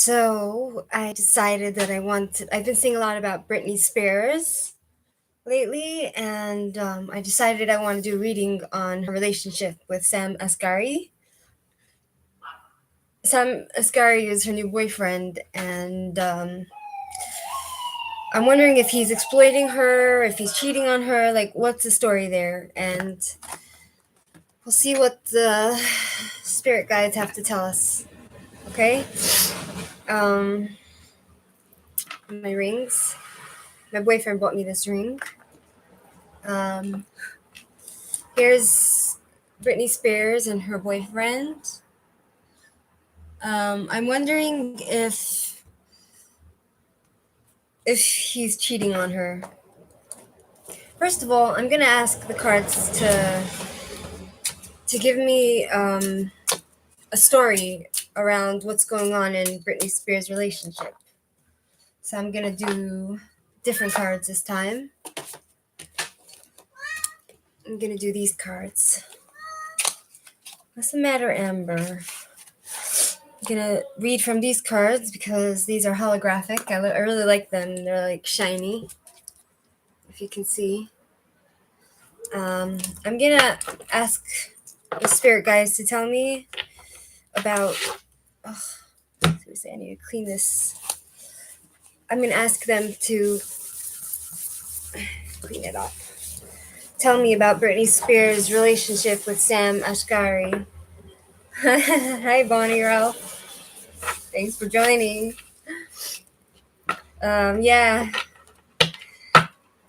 So I decided that I've been seeing a lot about Britney Spears lately, and I decided I want to do a reading on her relationship with Sam Asghari. Sam Asghari is her new boyfriend, and I'm wondering if he's exploiting her, if he's cheating on her, like what's the story there? And we'll see what the spirit guides have to tell us. Okay? Um, my rings. My boyfriend bought me this ring. Um, Here's Britney Spears and her boyfriend. I'm wondering if he's cheating on her. First of all, I'm gonna ask the cards to give me a story around what's going on in Britney Spears' relationship. So I'm gonna do different cards this time. I'm gonna do these cards. What's the matter, Amber? I'm gonna read from these cards because these are holographic. I really like them. They're like shiny, if you can see. I'm gonna ask the spirit guides to tell me about. Oh, seriously, I need to clean this. I'm gonna ask them to clean it up. Tell me about Britney Spears' relationship with Sam Asghari. Hi, Bonnie Ralph. Thanks for joining. Yeah,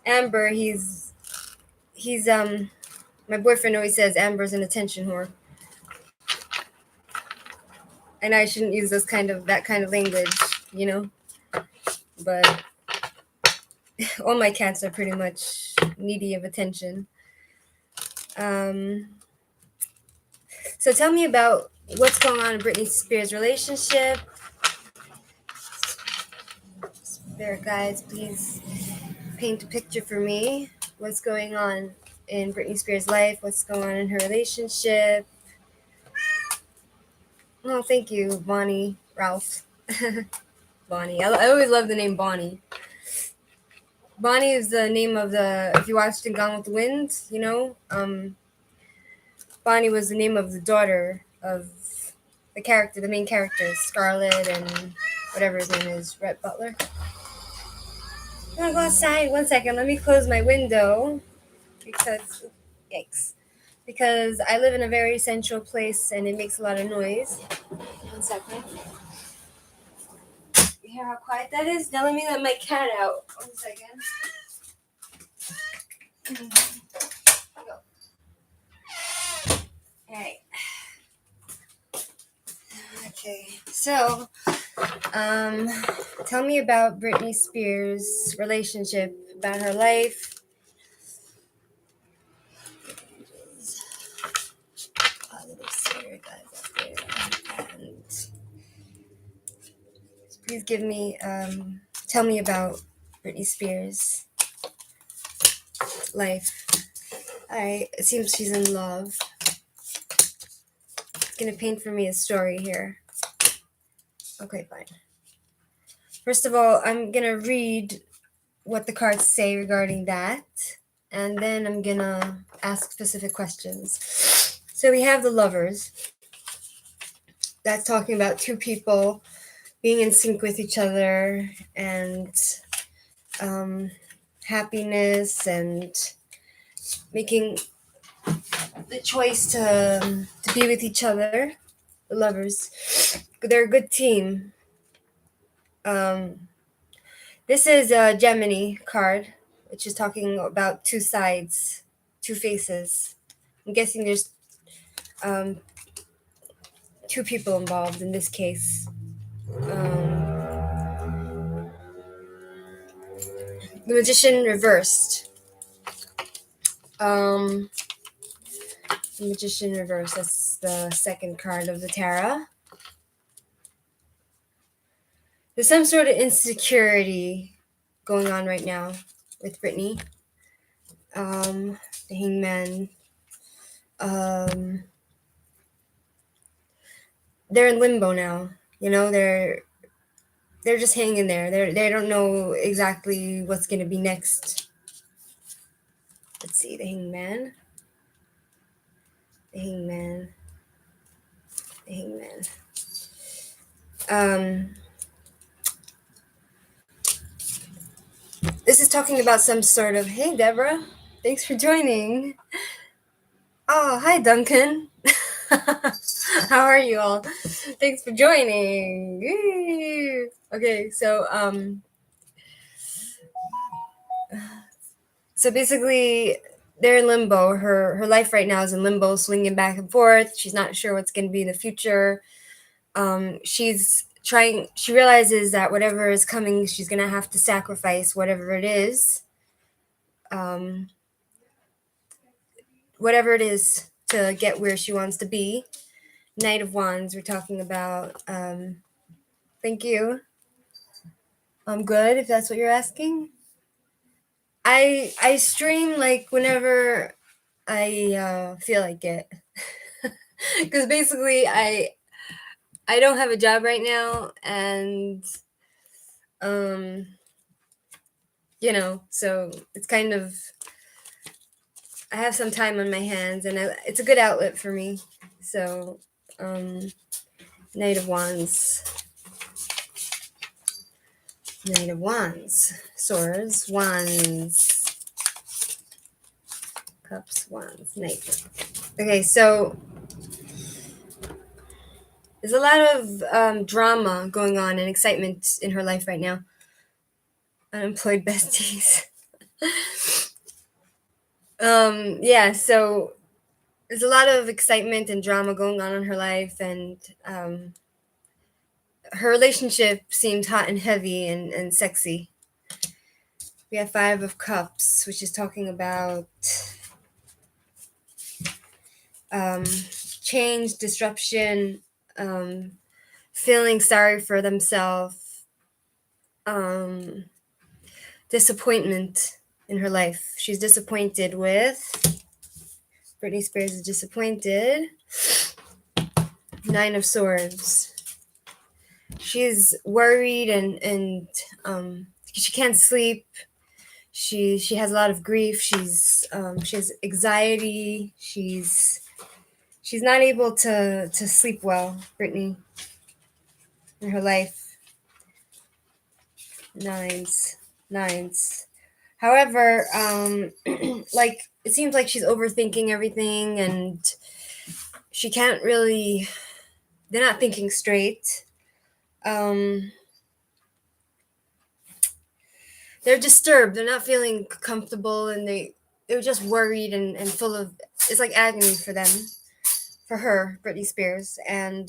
Amber. He's My boyfriend always says Amber's an attention whore. I know I shouldn't use that kind of language, you know, but all my cats are pretty much needy of attention. So tell me about what's going on in Britney Spears' relationship. Spirit guides, please paint a picture for me. What's going on in Britney Spears' life? What's going on in her relationship? Oh, thank you, Bonnie Ralph. Bonnie. I always love the name Bonnie. Bonnie is the name of if you watched Gone with the Wind, you know, Bonnie was the name of the daughter of the main character, Scarlett, and whatever his name is, Rhett Butler. I'm gonna go outside. 1 second. Let me close my window because I live in a very central place and it makes a lot of noise. 1 second. You hear how quiet that is? Now let me let my cat out. 1 second. Go. All right. Okay. So, tell me about Britney Spears' relationship, about her life. Positive spirit guys up there. And please tell me about Britney Spears' life. Alright, it seems she's in love. It's gonna paint for me a story here. Okay, fine. First of all, I'm gonna read what the cards say regarding that, and then I'm gonna ask specific questions. So we have the Lovers. That's talking about two people being in sync with each other and happiness and making the choice to be with each other. The Lovers, they're a good team. This is a Gemini card, which is talking about two sides, two faces. I'm guessing there's two people involved in this case. The Magician reversed. The Magician reversed. That's the second card of the tarot. There's some sort of insecurity going on right now with Britney. The Hangman. They're in limbo now. You know, they're they're just hanging there. They don't know exactly what's gonna be next. Let's see, the Hangman, the Hangman, the Hangman. Um, this is talking about some sort of. Hey, Deborah, thanks for joining. Oh, hi, Duncan. How are you all? Thanks for joining. Yay. Okay, so basically they're in limbo. Her life right now is in limbo, swinging back and forth. She's not sure what's going to be in the future. She realizes that whatever is coming, she's going to have to sacrifice whatever it is. Whatever it is to get where she wants to be. Knight of Wands, we're talking about. Thank you. I'm good, if that's what you're asking. I stream like whenever I feel like it. Because basically I don't have a job right now, and so it's kind of, I have some time on my hands, and it's a good outlet for me. So Knight of Wands, Knight of Wands, Swords, Wands, Cups, Wands, Knight. Okay, so there's a lot of drama going on and excitement in her life right now. Unemployed besties. Yeah, so there's a lot of excitement and drama going on in her life, and her relationship seems hot and heavy and sexy. We have Five of Cups, which is talking about change, disruption, feeling sorry for themselves, disappointment in her life. She's disappointed with, Britney Spears is disappointed. Nine of Swords. She's worried and she can't sleep. She has a lot of grief. She has anxiety. She's not able to sleep well, Britney, in her life. Nines. However, like, it seems like she's overthinking everything, and she can't really. They're not thinking straight. They're disturbed. They're not feeling comfortable, and they're just worried and full of. It's like agony for them, for her, Britney Spears, and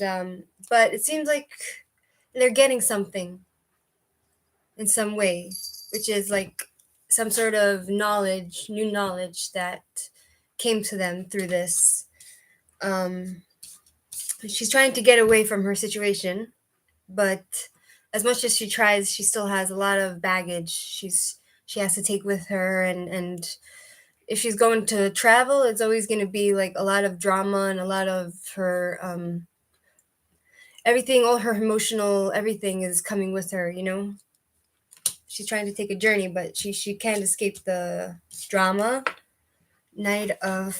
but it seems like they're getting something in some way, which is like some sort of knowledge, new knowledge that came to them through this. She's trying to get away from her situation, but as much as she tries, she still has a lot of baggage she has to take with her, and if she's going to travel, it's always going to be like a lot of drama and a lot of her everything, all her emotional everything is coming with her, she's trying to take a journey, but she can't escape the drama. Knight of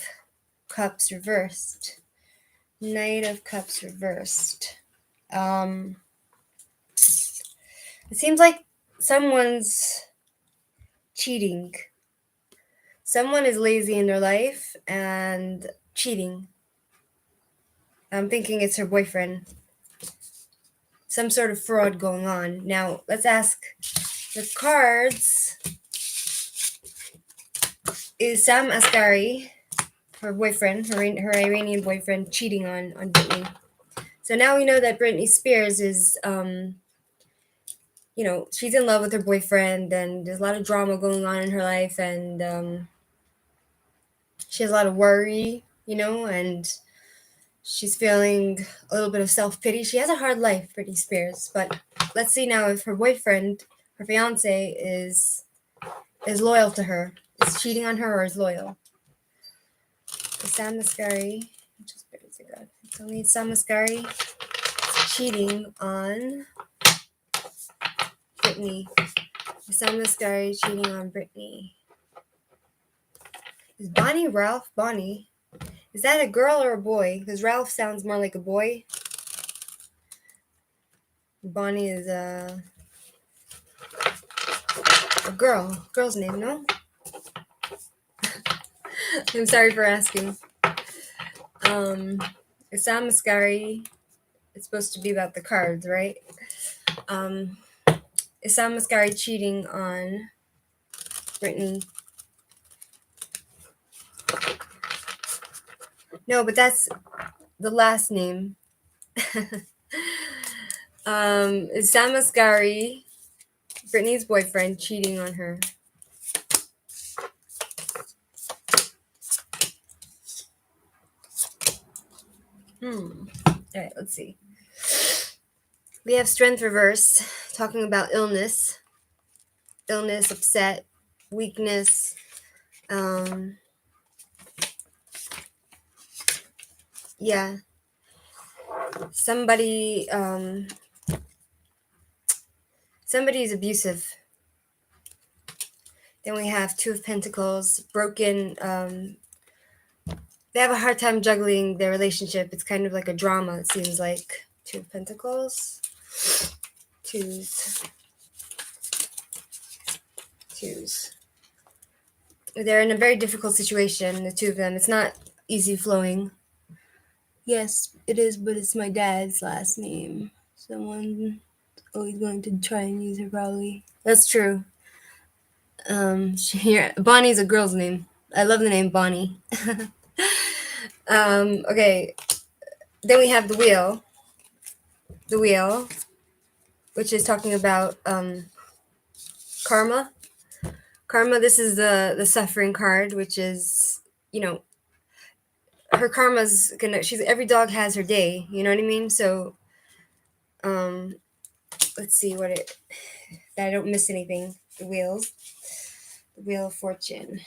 Cups reversed. Knight of Cups reversed. It seems like someone's cheating. Someone is lazy in their life and cheating. I'm thinking it's her boyfriend. Some sort of fraud going on. Now, let's ask the cards. Is Sam Asghari, her boyfriend, her Iranian boyfriend, cheating on Britney? So now we know that Britney Spears is, she's in love with her boyfriend, and there's a lot of drama going on in her life, and she has a lot of worry, and she's feeling a little bit of self-pity. She has a hard life, Britney Spears, but let's see now if her boyfriend, her fiance, is loyal to her, is cheating on her, or is loyal. Sam Asghari, tell me Sam Asghari cheating on Britney. Is Sam Asghari cheating on Britney? Is Bonnie Ralph? Bonnie? Is that a girl or a boy? Because Ralph sounds more like a boy. Bonnie is a girl. Girl's name, no? I'm sorry for asking. Is Sam Asghari? It's supposed to be about the cards, right? Is Sam Asghari cheating on Britney? No, but that's the last name. Is Sam Asghari, Britney's boyfriend, cheating on her? Alright, let's see. We have strength reverse, talking about illness, upset, weakness. Yeah. Somebody's abusive. Then we have Two of Pentacles, broken. They have a hard time juggling their relationship. It's kind of like a drama, it seems like. Two of Pentacles. Twos. They're in a very difficult situation, the two of them. It's not easy flowing. Yes, it is, but it's my dad's last name. Someone's always going to try and use her, probably. That's true. Bonnie's a girl's name. I love the name Bonnie. Okay. Then we have the wheel. The wheel, which is talking about karma. Karma, this is the suffering card, which is, her karma's every dog has her day, you know what I mean? So let's see that I don't miss anything. The wheel of fortune.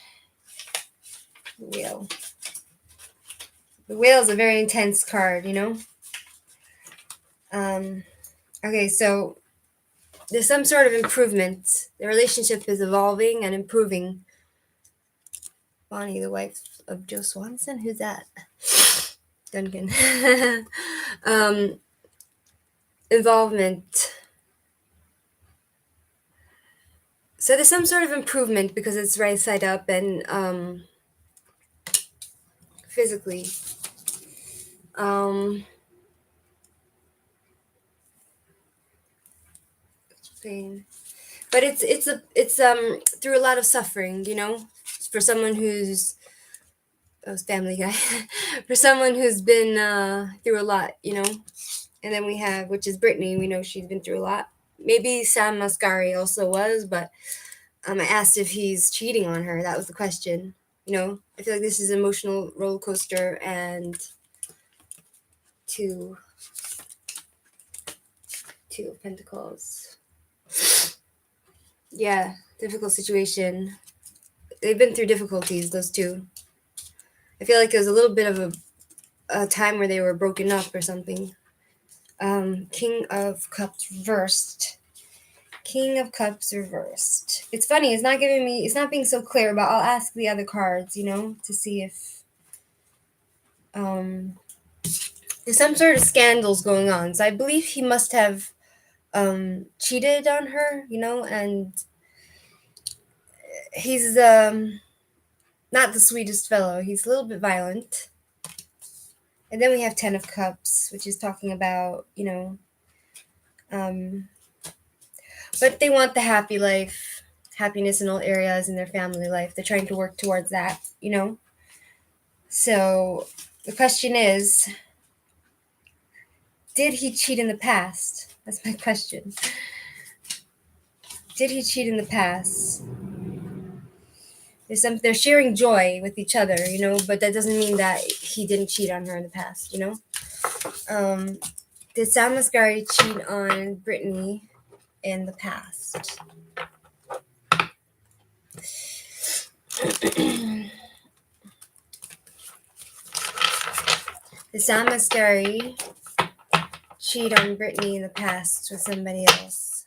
The wheel is a very intense card, Okay, so there's some sort of improvement. The relationship is evolving and improving. Bonnie, the wife of Joe Swanson? Who's that? Duncan. Involvement. So there's some sort of improvement because it's right side up and physically. Pain. But it's through a lot of suffering, for someone who's Family Guy. For someone who's been through a lot, And then we have, which is Britney. We know she's been through a lot. Maybe Sam Asghari also was, but I asked if he's cheating on her. That was the question. I feel like this is an emotional roller coaster, and Two of Pentacles. Yeah, difficult situation. They've been through difficulties, those two. I feel like it was a little bit of a time where they were broken up or something. King of Cups reversed. King of Cups reversed. It's funny, it's not being so clear, but I'll ask the other cards, to see if there's some sort of scandals going on. So I believe he must have cheated on her, and he's not the sweetest fellow. He's a little bit violent. And then we have Ten of Cups, which is talking about, but they want the happy life, happiness in all areas in their family life. They're trying to work towards that, So the question is, did he cheat in the past? That's my question. Did he cheat in the past? They're sharing joy with each other, but that doesn't mean that he didn't cheat on her in the past, Did Sam Asghari cheat on Britney in the past? Did Sam Asghari cheat on Britney in the past with somebody else?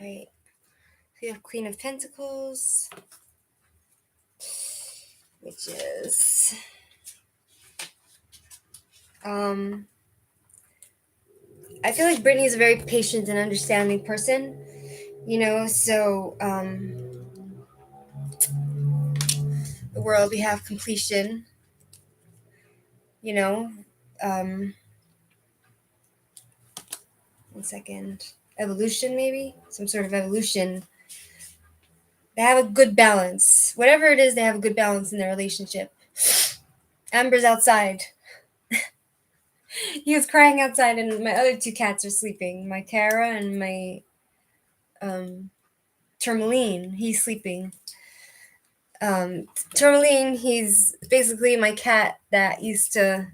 Right. We have Queen of Pentacles, which is I feel like Britney is a very patient and understanding person, so the world, we have completion, you know. Um 1 second. Evolution, maybe? Some sort of evolution. They have a good balance. Whatever it is, they have a good balance in their relationship. Amber's outside. He was crying outside, and my other two cats are sleeping. My Tara and my Tourmaline. He's sleeping. Tourmaline, he's basically my cat that used to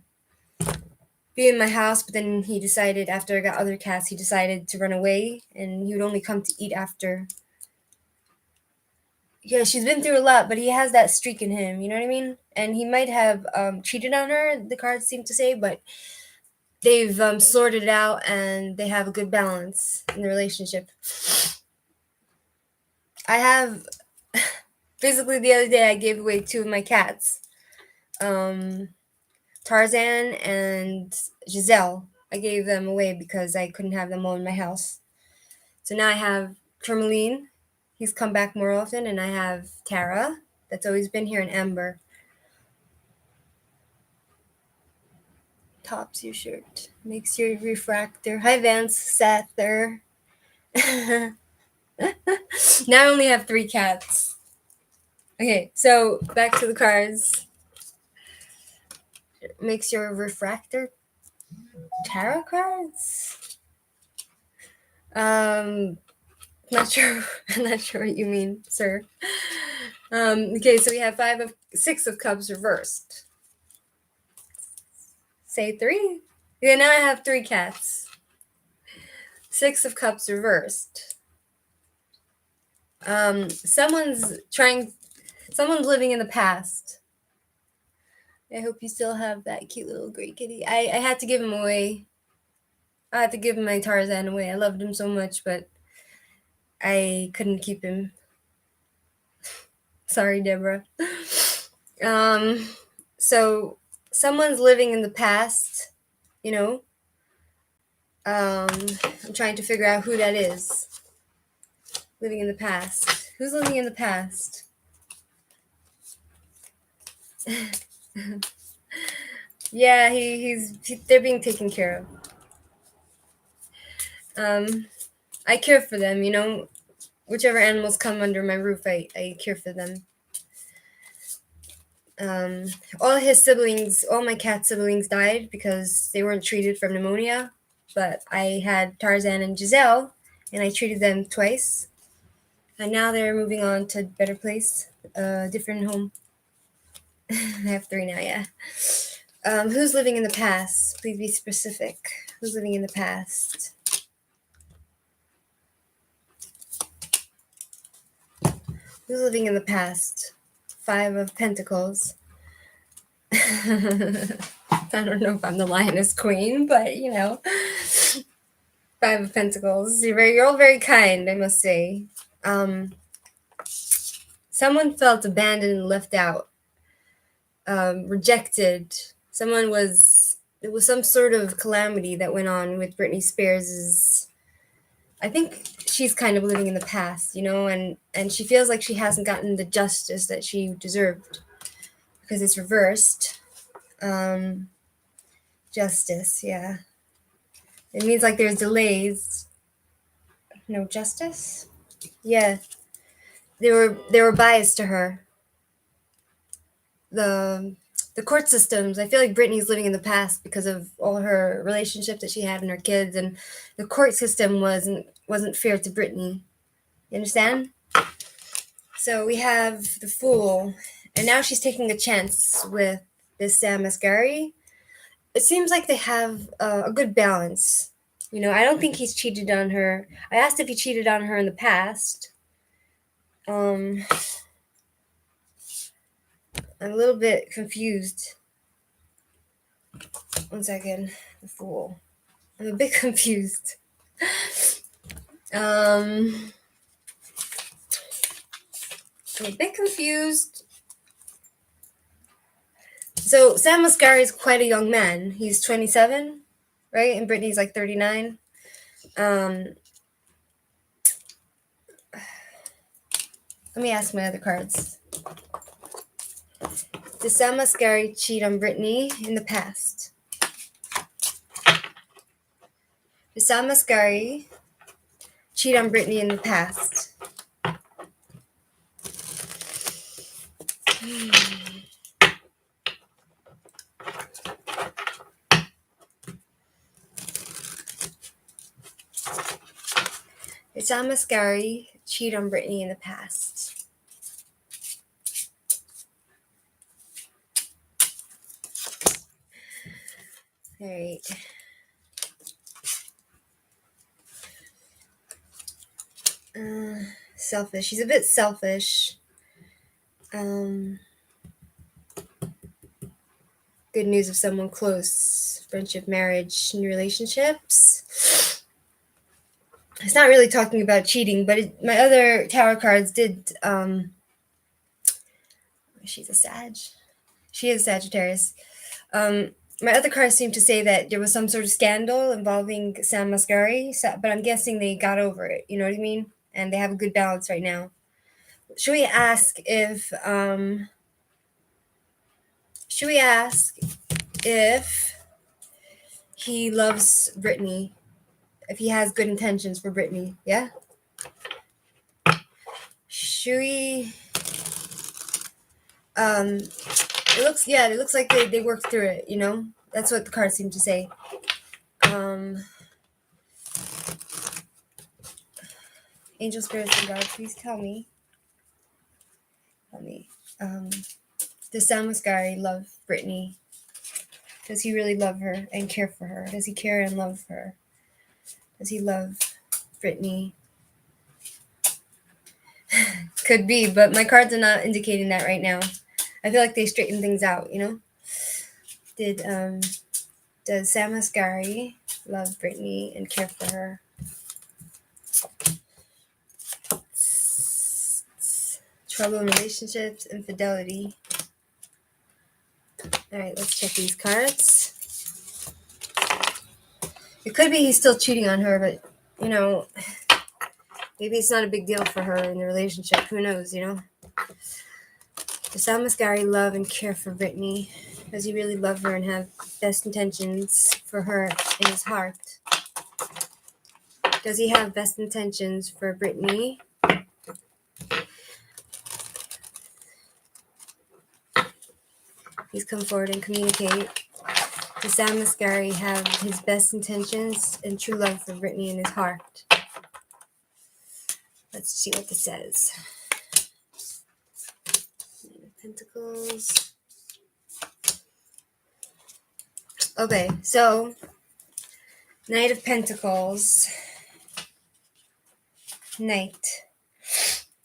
be in my house, but then he decided, after I got other cats, he decided to run away, and he would only come to eat after. Yeah, she's been through a lot, but he has that streak in him, you know what I mean? And he might have cheated on her, the cards seem to say, but they've sorted it out, and they have a good balance in the relationship. I have, basically the other day I gave away 2 of my cats, Tarzan and Giselle. I gave them away because I couldn't have them all in my house. So now I have Tourmaline. He's come back more often, and I have Tara, that's always been here, in Amber. Tops your shirt. Makes your refractor. Hi, Vance Sather. Now I only have 3 cats. Okay, so back to the cards. Makes your refractor. Tarot cards? Not sure. I'm not sure what you mean, sir. Okay, so we have 6 of Cups reversed. Say 3. Yeah, now I have 3 cats. 6 of Cups reversed. Someone's living in the past. I hope you still have that cute little gray kitty. I had to give him away. I had to give my Tarzan away. I loved him so much, but I couldn't keep him. Sorry, Deborah. So someone's living in the past, I'm trying to figure out who that is. Living in the past. Who's living in the past? Yeah, they're being taken care of. I care for them, whichever animals come under my roof, I care for them. All my cat siblings died because they weren't treated for pneumonia, but I had Tarzan and Giselle, and I treated them twice, and now they're moving on to a better place, a different home. I have 3 now, yeah. Who's living in the past? Please be specific. Who's living in the past? Who's living in the past? 5 of Pentacles. I don't know if I'm the Lioness Queen, but 5 of Pentacles. You're all very kind, I must say. Someone felt abandoned and left out, rejected. It was some sort of calamity that went on with Britney Spears. I think she's kind of living in the past, and she feels like she hasn't gotten the justice that she deserved because it's reversed. Justice, yeah. It means like there's delays. No justice? Yeah. They were biased to her. The court systems, I feel like Britney's living in the past because of all her relationships that she had and her kids, and the court system wasn't fair to Britney. You understand? So we have the Fool, and now she's taking a chance with this Sam Asghari. It seems like they have a good balance. I don't think he's cheated on her. I asked if he cheated on her in the past. I'm a little bit confused. 1 second. The Fool. I'm a bit confused. I'm a bit confused. So Sam Asghari is quite a young man. He's 27, right? And Britney's like 39. Let me ask my other cards. Did Sam Asghari cheat on Britney in the past? Did Sam Asghari cheat on Britney in the past? Did Sam Asghari cheat on Britney in the past? All right. Selfish. He's a bit selfish. Good news of someone close. Friendship, marriage, new relationships. It's not really talking about cheating, but my other tarot cards did. She's a Sag. She is Sagittarius. My other cards seem to say that there was some sort of scandal involving Sam Asghari, but I'm guessing they got over it. You know what I mean? And they have a good balance right now. Should we ask if he loves Britney? If he has good intentions for Britney? Yeah. Should we? It looks like they worked through it. You know, that's what the cards seem to say. Angel spirits and God, please tell me. Does Sam Asghari love Britney? Does he really love her and care for her? Does he care and love her? Does he love Britney? Could be, but my cards are not indicating that right now. I feel like they straighten things out, you know? Does Sam Asghari love Britney and care for her? Trouble in relationships, infidelity. All right, let's check these cards. It could be he's still cheating on her, but, you know, maybe it's not a big deal for her in the relationship. Who knows, you know? Does Sam Asghari love and care for Britney? Does he really love her and have best intentions for her in his heart? Does he have best intentions for Britney? Please come forward and communicate. Does Sam Asghari have his best intentions and true love for Britney in his heart? Let's see what this says. Nine of Pentacles. Okay, so Knight of Pentacles. Knight.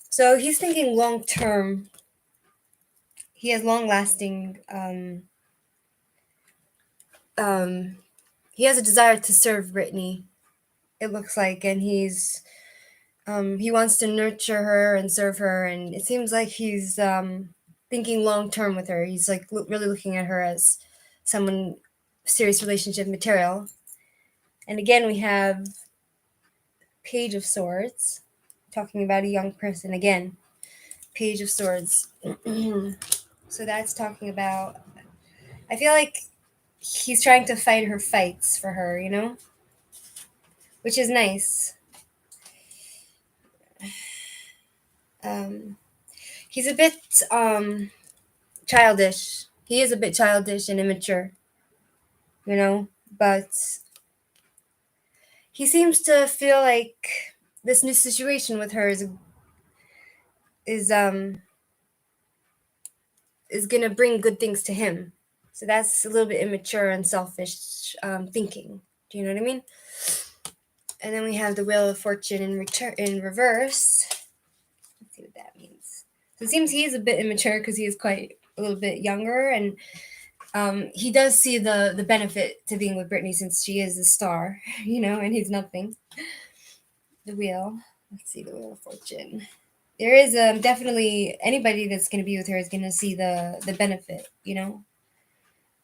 So he's thinking long term. He has long lasting. He has a desire to serve Britney, it looks like, and he wants to nurture her and serve her, and it seems like he's thinking long term with her. He's like really looking at her as someone serious relationship material. And again, we have Page of Swords, talking about a young person again. Page of Swords. So that's talking about, I feel like he's trying to fight her fights for her, you know? Which is nice. He's a bit childish. He is a bit childish and immature, you know? But he seems to feel like this new situation with her is gonna bring good things to him. So that's a little bit immature and selfish thinking. Do you know what I mean? And then we have the Wheel of Fortune in reverse. Let's see what that means. So it seems he is a bit immature because he is quite a little bit younger, and he does see the benefit to being with Britney since she is a star, you know, and he's nothing. The Wheel. Let's see the Wheel of Fortune. there is definitely anybody that's going to be with her is going to see the benefit, you know.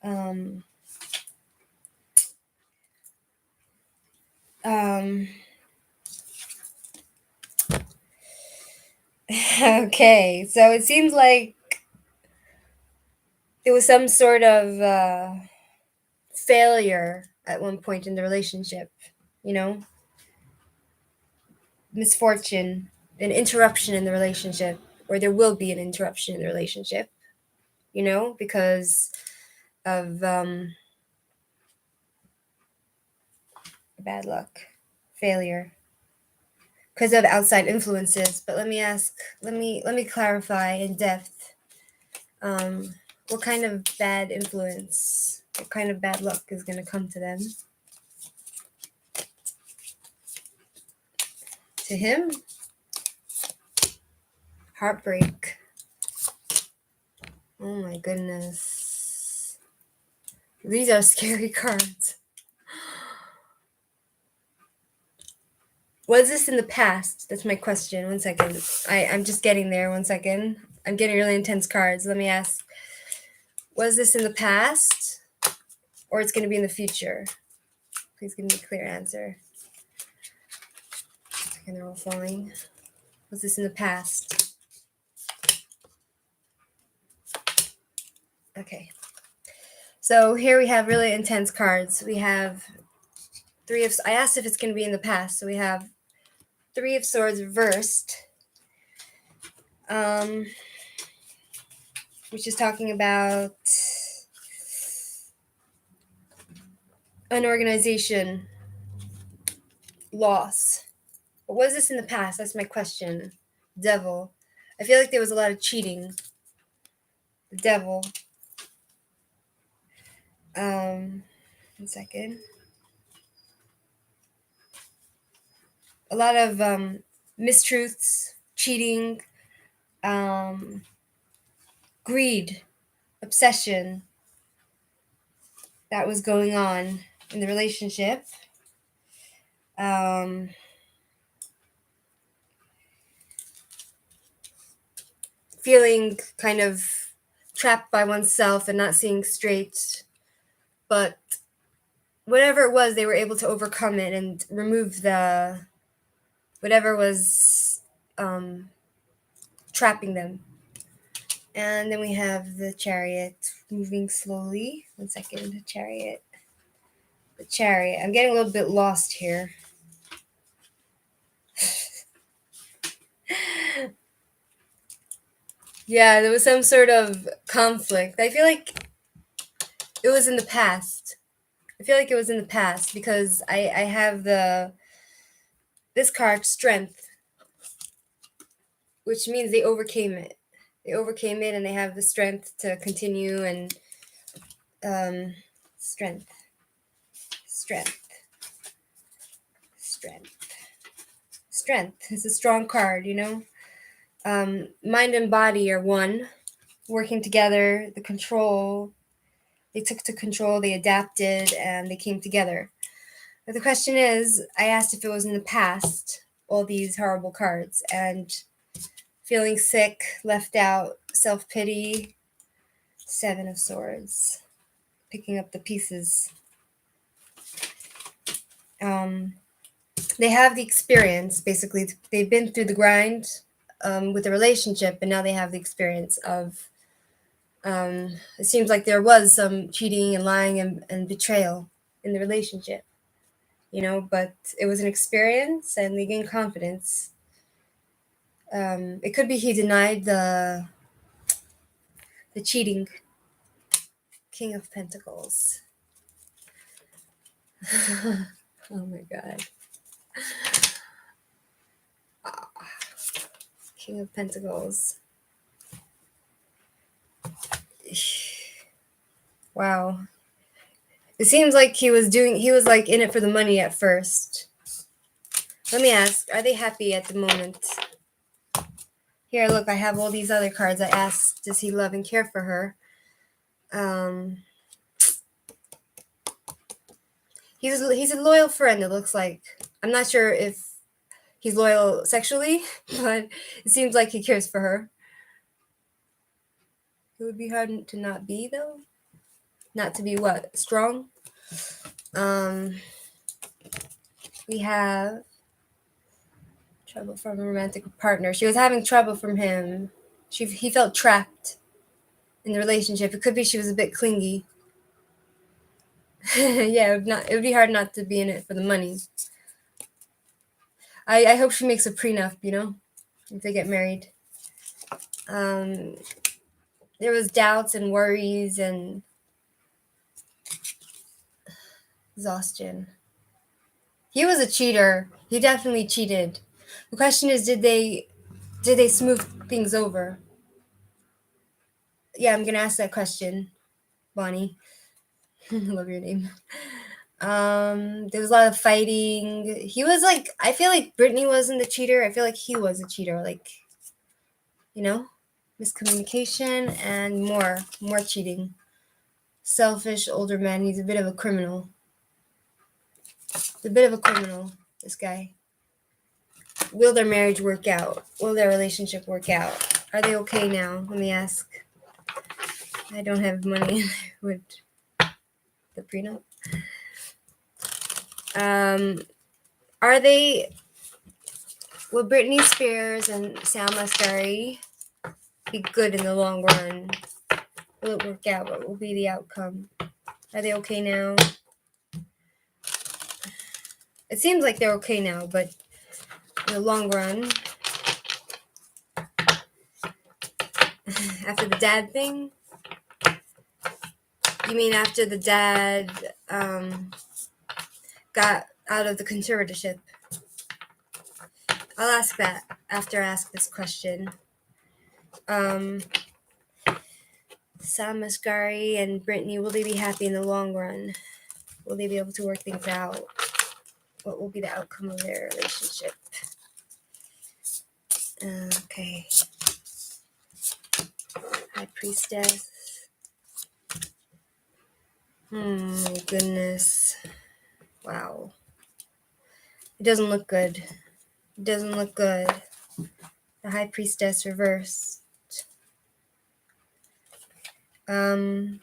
Um, um, okay, so it seems like it was some sort of failure at one point in the relationship, you know, misfortune, an interruption in the relationship, or there will be an interruption in the relationship, you know, because of bad luck, failure, because of outside influences. But let me clarify in depth. Um, what kind of bad influence, what kind of bad luck is going to come to them? To him, heartbreak. Oh my goodness. These are scary cards. Was this in the past? That's my question. One second. I'm just getting there. One second. I'm getting really intense cards. Let me ask. Was this in the past or it's going to be in the future? Please give me a clear answer. And they're all falling. Was this in the past? Okay. So here we have really intense cards. We have I asked if it's going to be in the past. So we have Three of Swords reversed. Which is talking about an organization, loss. But was this in the past? That's my question. Devil. I feel like there was a lot of cheating. The devil. One second. A lot of mistruths, cheating, greed, obsession that was going on in the relationship. Feeling kind of trapped by oneself and not seeing straight. But whatever it was, they were able to overcome it and remove the whatever was trapping them. And then we have the Chariot moving slowly. One second, the Chariot. The Chariot. I'm getting a little bit lost here. Yeah, there was some sort of conflict. I feel like it was in the past. I feel like it was in the past because I have this card, Strength, which means they overcame it. They overcame it and they have the strength to continue and strength, strength, strength, strength. It's a strong card, you know. Mind and body are one, working together. The control, they took to control, they adapted, and they came together. But the question is, I asked if it was in the past, all these horrible cards, and feeling sick, left out, self-pity, Seven of Swords, picking up the pieces. They have the experience, basically. They've been through the grind with the relationship, and now they have the experience of, it seems like there was some cheating and lying and betrayal in the relationship, you know, but it was an experience and they gained confidence. It could be he denied the cheating. King of Pentacles. Oh my God. King of Pentacles. Wow. It seems like he was like in it for the money at first. Let me ask, are they happy at the moment? Here, look, I have all these other cards. I asked, does he love and care for her? He's a loyal friend, it looks like. I'm not sure if he's loyal sexually, but it seems like he cares for her. It would be hard to not be, though. Not to be what? Strong? We have trouble from a romantic partner. She was having trouble from him. He felt trapped in the relationship. It could be she was a bit clingy. Yeah, it would be hard not to be in it for the money. I hope she makes a prenup, if they get married. There was doubts and worries and exhaustion. He was a cheater. He definitely cheated. The question is, did they smooth things over? Yeah, I'm gonna ask that question, Bonnie. I love your name. There was a lot of fighting. He was like, I feel like Britney wasn't the cheater. I feel like he was a cheater. Like, miscommunication and more cheating. Selfish older man. He's a bit of a criminal. This guy. Will their marriage work out? Will their relationship work out? Are they okay now? Let me ask. I don't have money with the prenup. Are they? Will Britney Spears and Sam Asghari be good in the long run? Will it work out? What will be the outcome? Are they okay now? It seems like they're okay now, but in the long run, after the dad thing? You mean after the dad got out of the conservatorship? I'll ask that after I ask this question. Sam Asghari and Britney, will they be happy in the long run? Will they be able to work things out? What will be the outcome of their relationship? Okay. High Priestess. Goodness. Wow. It doesn't look good. The High Priestess reversed. Too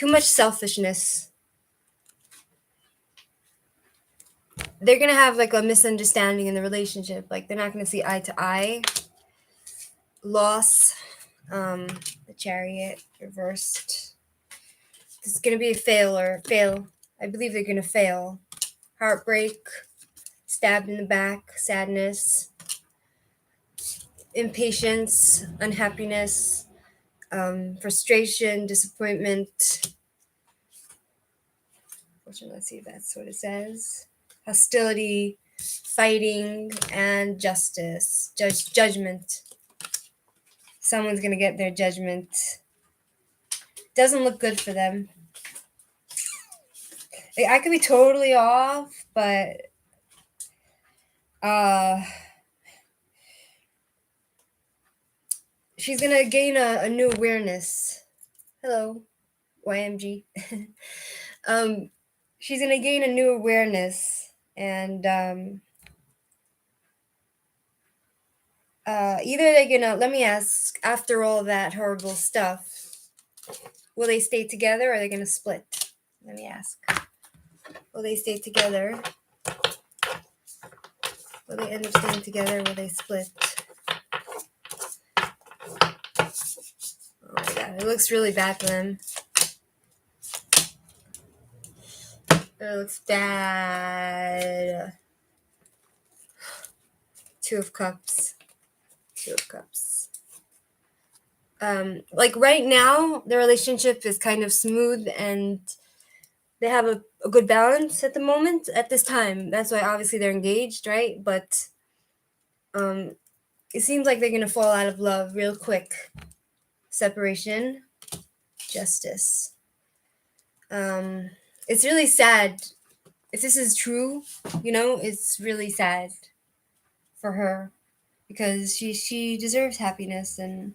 much selfishness. They're gonna have like a misunderstanding in the relationship. Like they're not gonna see eye to eye. Loss. The Chariot reversed. This is gonna be a fail. I believe they're gonna fail. Heartbreak. Stabbed in the back. Sadness. Impatience. Unhappiness. Frustration. Disappointment. Let's see if that's what it says. Hostility, fighting, and justice. Judgment. Someone's gonna get their judgment. Doesn't look good for them. I could be totally off, but she's gonna gain a new awareness. Hello, YMG. She's gonna gain a new awareness, and either they're gonna, let me ask, after all that horrible stuff, will they stay together or are they gonna split? Let me ask. Will they stay together? Will they end up staying together? Will they split? Oh my god, it looks really bad for them. It looks bad. Two of Cups. Like right now, the relationship is kind of smooth and they have a good balance at the moment, at this time. That's why obviously they're engaged, right? But it seems like they're gonna fall out of love real quick. Separation, justice. It's really sad. If this is true, it's really sad for her because she deserves happiness, and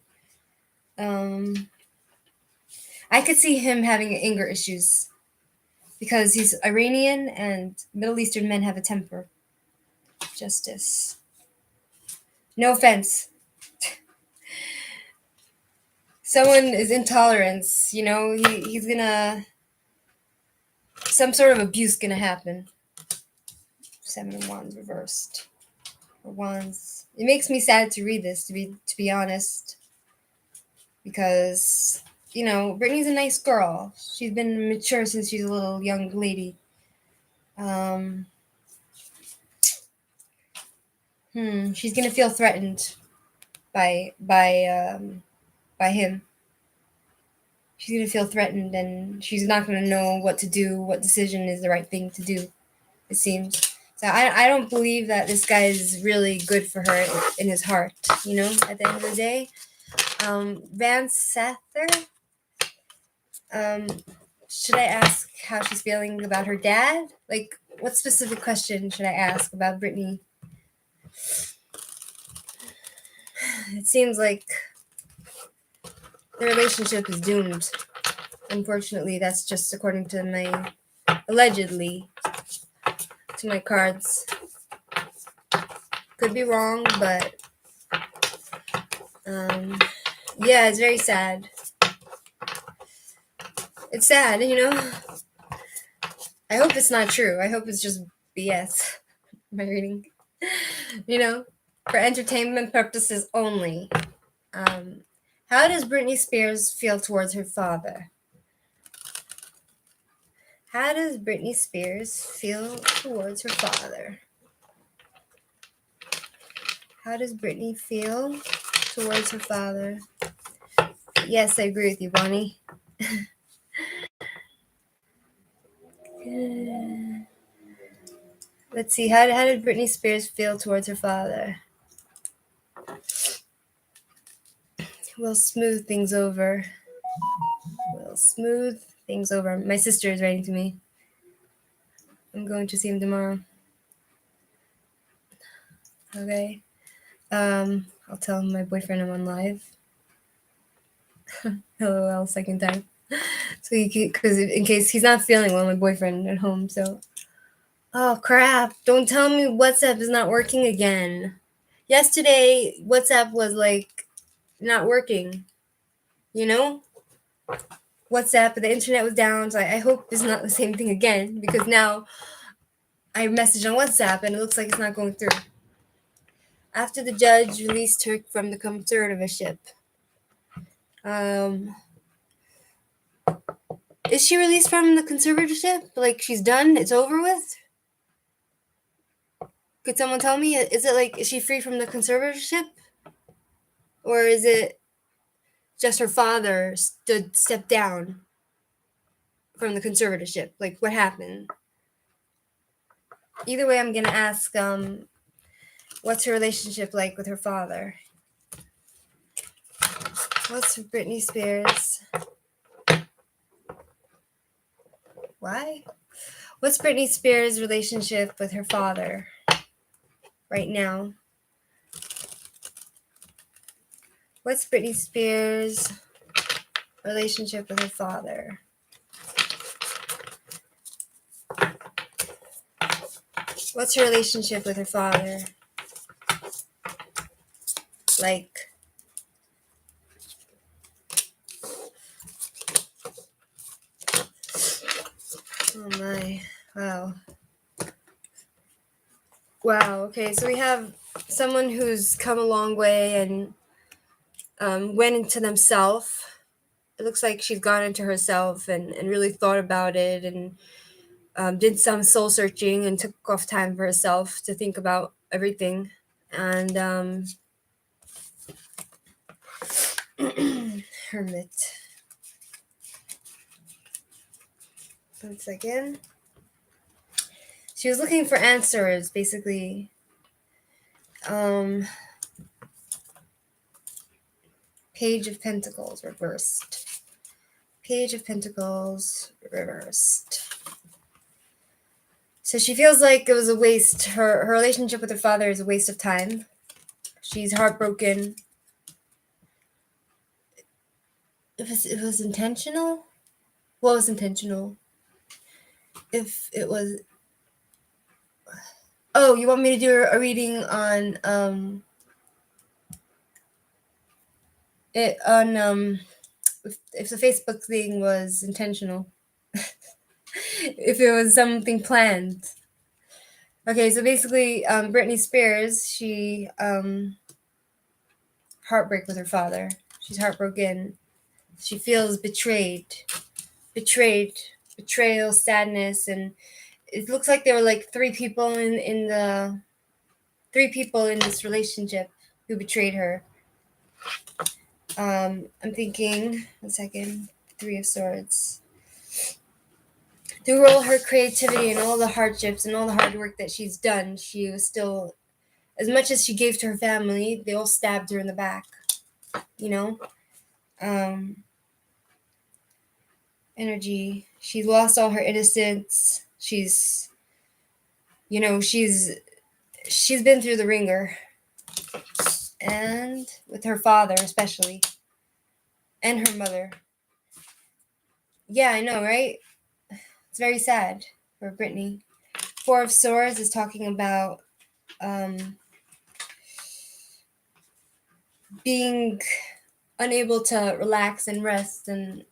I could see him having anger issues because he's Iranian and Middle Eastern men have a temper. justice. No offense. Someone is intolerance, he's gonna, some sort of abuse gonna happen. 7 of Wands reversed. Or Wands. It makes me sad to read this, to be honest, because Brittany's a nice girl. She's been mature since she's a little young lady. She's gonna feel threatened by him. She's gonna feel threatened, and she's not gonna know what to do, what decision is the right thing to do, it seems. So I don't believe that this guy is really good for her in his heart, at the end of the day. Van Sather, should I ask how she's feeling about her dad? Like, what specific question should I ask about Britney? It seems like the relationship is doomed. Unfortunately, that's just according to my, allegedly, to my cards. Could be wrong, but yeah, it's very sad. It's sad, I hope it's not true. I hope it's just BS. My reading, for entertainment purposes only. How does Britney Spears feel towards her father? How does Britney Spears feel towards her father? How does Britney feel towards her father? Yes, I agree with you, Bonnie. Let's see. How did Britney Spears feel towards her father? We'll smooth things over. My sister is writing to me. I'm going to see him tomorrow. Okay. I'll tell my boyfriend I'm on live. LOL, second time. So because in case he's not feeling well, my boyfriend at home. So, oh crap! Don't tell me WhatsApp is not working again. Yesterday, WhatsApp was like not working. WhatsApp, the internet was down. So I hope it's not the same thing again, because now I message on WhatsApp and it looks like it's not going through. After the judge released her from the conservatorship. Is she released from the conservatorship? Like, she's done? It's over with? Could someone tell me? Is it like, is she free from the conservatorship? Or is it just her father stepped down from the conservatorship? Like, what happened? Either way, I'm going to ask, what's her relationship like with her father? What's Britney Spears? Why? What's Britney Spears' relationship with her father right now? What's Britney Spears' relationship with her father? What's her relationship with her father like? Oh my, wow. Wow, okay, so we have someone who's come a long way and went into themselves. It looks like she's gone into herself and really thought about it and did some soul searching and took off time for herself to think about everything. And Hermit. 1 second. She was looking for answers, basically. Page of Pentacles reversed. Page of Pentacles reversed. So she feels like it was a waste. Her relationship with her father is a waste of time. She's heartbroken. It was intentional? What was intentional? If it was... Oh, you want me to do a reading on it on if the Facebook thing was intentional, if it was something planned. Okay, so basically, Britney Spears, she heartbreak with her father. She's heartbroken. She feels betrayed, betrayal, sadness, and it looks like there were like three people in this relationship who betrayed her. I'm thinking, 1 second, Three of Swords. Through all her creativity and all the hardships and all the hard work that she's done, she was still, as much as she gave to her family, they all stabbed her in the back, you know? Energy. She lost all her innocence. She's been through the ringer. And with her father, especially. And her mother. Yeah, I know, right? It's very sad for Britney. Four of Swords is talking about being unable to relax and rest, and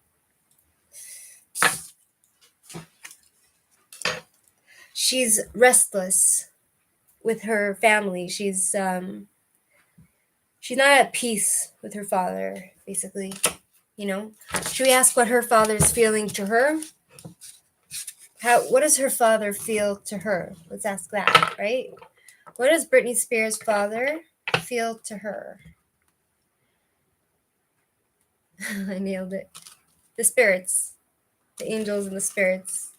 she's restless with her family. She's not at peace with her father, basically. Should we ask what her father's feeling to her? What does her father feel to her? Let's ask that, right? What does Britney Spears' father feel to her? I nailed it. The spirits, the angels and the spirits.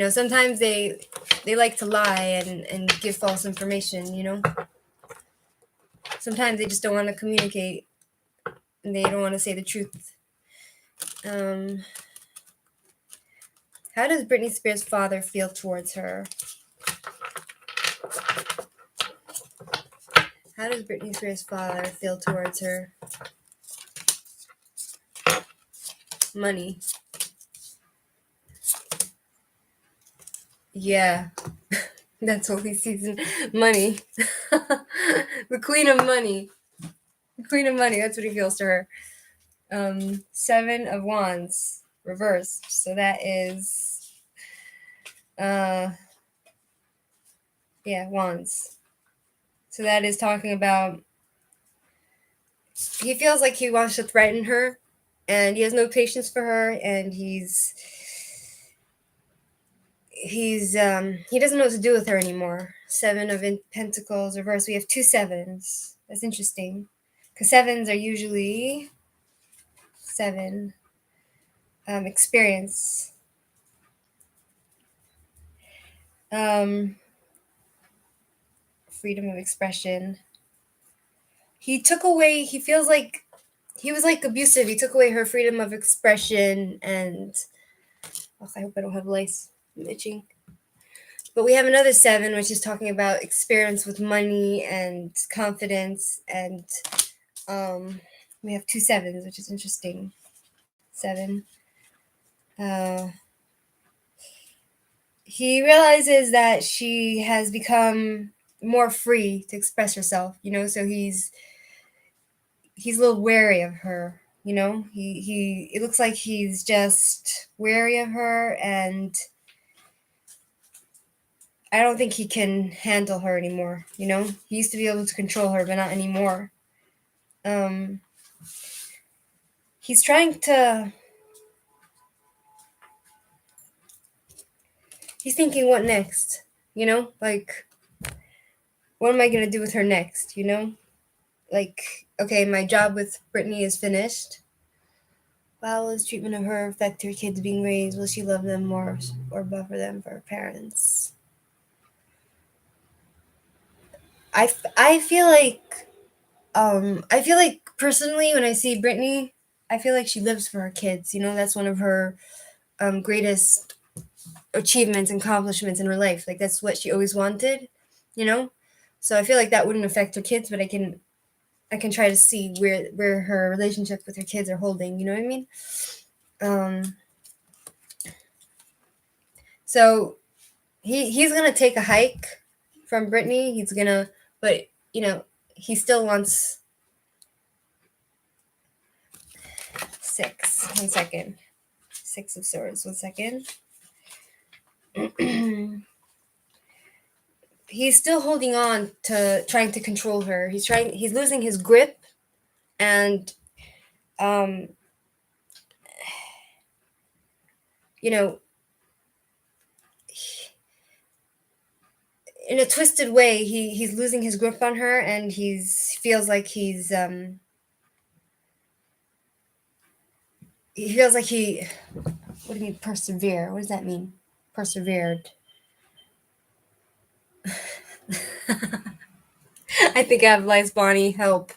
Sometimes they like to lie and give false information, Sometimes they just don't want to communicate and they don't want to say the truth. How does Britney Spears' father feel towards her? How does Britney Spears' father feel towards her? Money. Yeah. That's what he sees in money. The queen of money. The queen of money. That's what he feels to her. Seven of Wands. Reversed. So that is... Wands. So that is talking about... He feels like he wants to threaten her. And he has no patience for her. And he doesn't know what to do with her anymore. Seven of Pentacles reversed. We have two sevens. That's interesting, because sevens are usually experience. Freedom of expression. He feels like he was like abusive. He took away her freedom of expression, and I hope I don't have lice. I'm itching. But we have another seven, which is talking about experience with money and confidence, and we have two sevens, which is interesting. Seven. He realizes that she has become more free to express herself, so he's a little wary of her, it looks like he's just wary of her, and I don't think he can handle her anymore. He used to be able to control her, but not anymore. He's trying to... He's thinking, what next? Like, what am I going to do with her next? Like, okay, my job with Britney is finished. How will his treatment of her affect her kids being raised? Will she love them more or buffer them for her parents? I feel like personally, when I see Britney, I feel like she lives for her kids. That's one of her greatest achievements and accomplishments in her life. Like, that's what she always wanted. So I feel like that wouldn't affect her kids, but I can try to see where her relationship with her kids are holding. You know what I mean? So he's gonna take a hike from Britney. He's gonna, but he still wants 6. 1 second. 6 of Swords. 1 second. He's still holding on to trying to control her. He's losing his grip, and in a twisted way, he's losing his grip on her, and feels like he feels like he. What do you mean persevere? What does that mean? Persevered. I think I have lice, Bonnie. Help.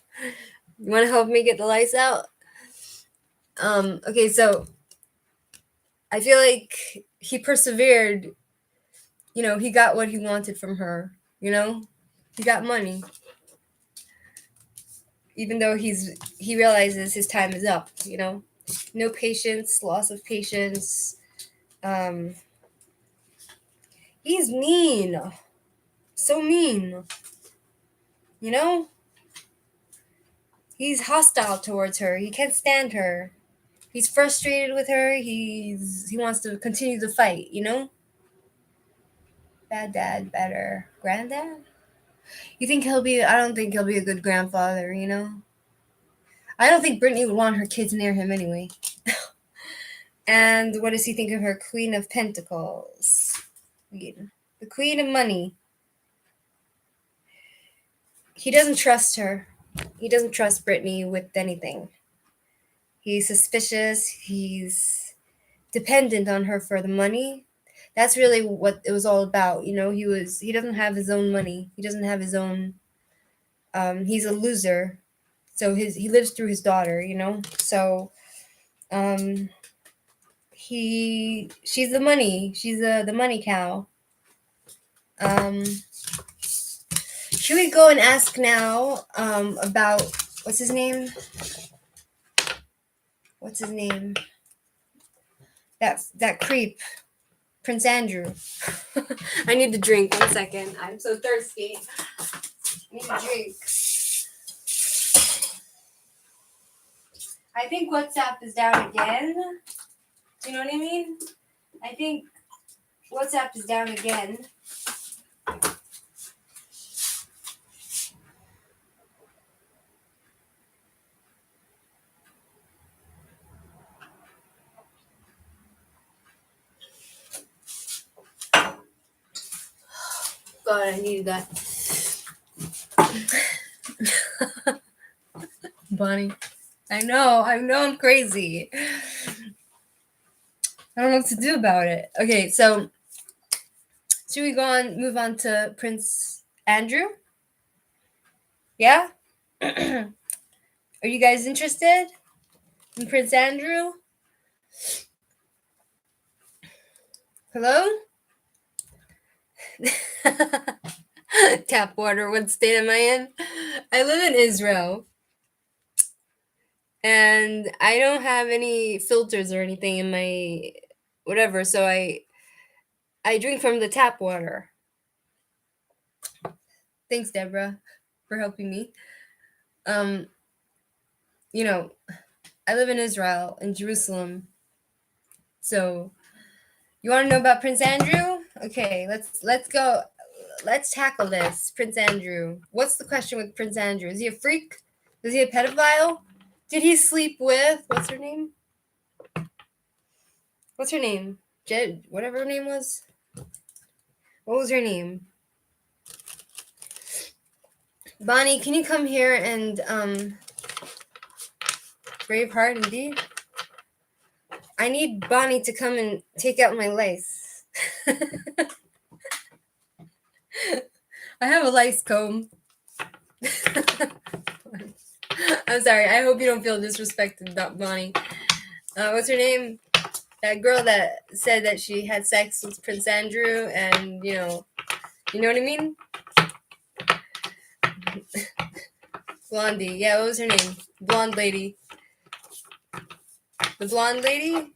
You want to help me get the lice out? Okay, so I feel like he persevered. He got what he wanted from her. He got money. Even though he realizes his time is up. No patience, loss of patience. He's mean. So mean. He's hostile towards her. He can't stand her. He's frustrated with her. He wants to continue the fight, Bad dad, better granddad? I don't think he'll be a good grandfather, I don't think Britney would want her kids near him anyway. And what does he think of her? Queen of Pentacles. The Queen of Money. He doesn't trust her. He doesn't trust Britney with anything. He's suspicious. He's dependent on her for the money. That's really what it was all about. He doesn't have his own money. He doesn't have his own. He's a loser. So he lives through his daughter. So, she's the money. She's the money cow. Should we go and ask now about what's his name? What's his name? That creep, Prince Andrew. I need to drink. 1 second. I'm so thirsty. I need a drink. I think WhatsApp is down again. You know what I mean? I think WhatsApp is down again. God, I needed that. Bonnie. I know I'm crazy. I don't know what to do about it. Okay, so should we move on to Prince Andrew? Yeah? Are you guys interested in Prince Andrew? Hello? Tap water, what state am I in? I live in Israel. And I don't have any filters or anything in my whatever, so I drink from the tap water. Thanks, Deborah, for helping me. I live in Israel, in Jerusalem. So, you want to know about Prince Andrew? Okay, let's go. Let's tackle this. Prince Andrew. What's the question with Prince Andrew? Is he a freak? Is he a pedophile? Did he sleep with what's her name? What's her name? Jed, whatever her name was. What was her name? Bonnie, can you come here and Braveheart indeed? I need Bonnie to come and take out my lice. I have a lice comb. I'm sorry. I hope you don't feel disrespected, Bonnie. What's her name? That girl that said that she had sex with Prince Andrew, and you know what I mean? Blondie. Yeah, what was her name? Blonde lady. The blonde lady?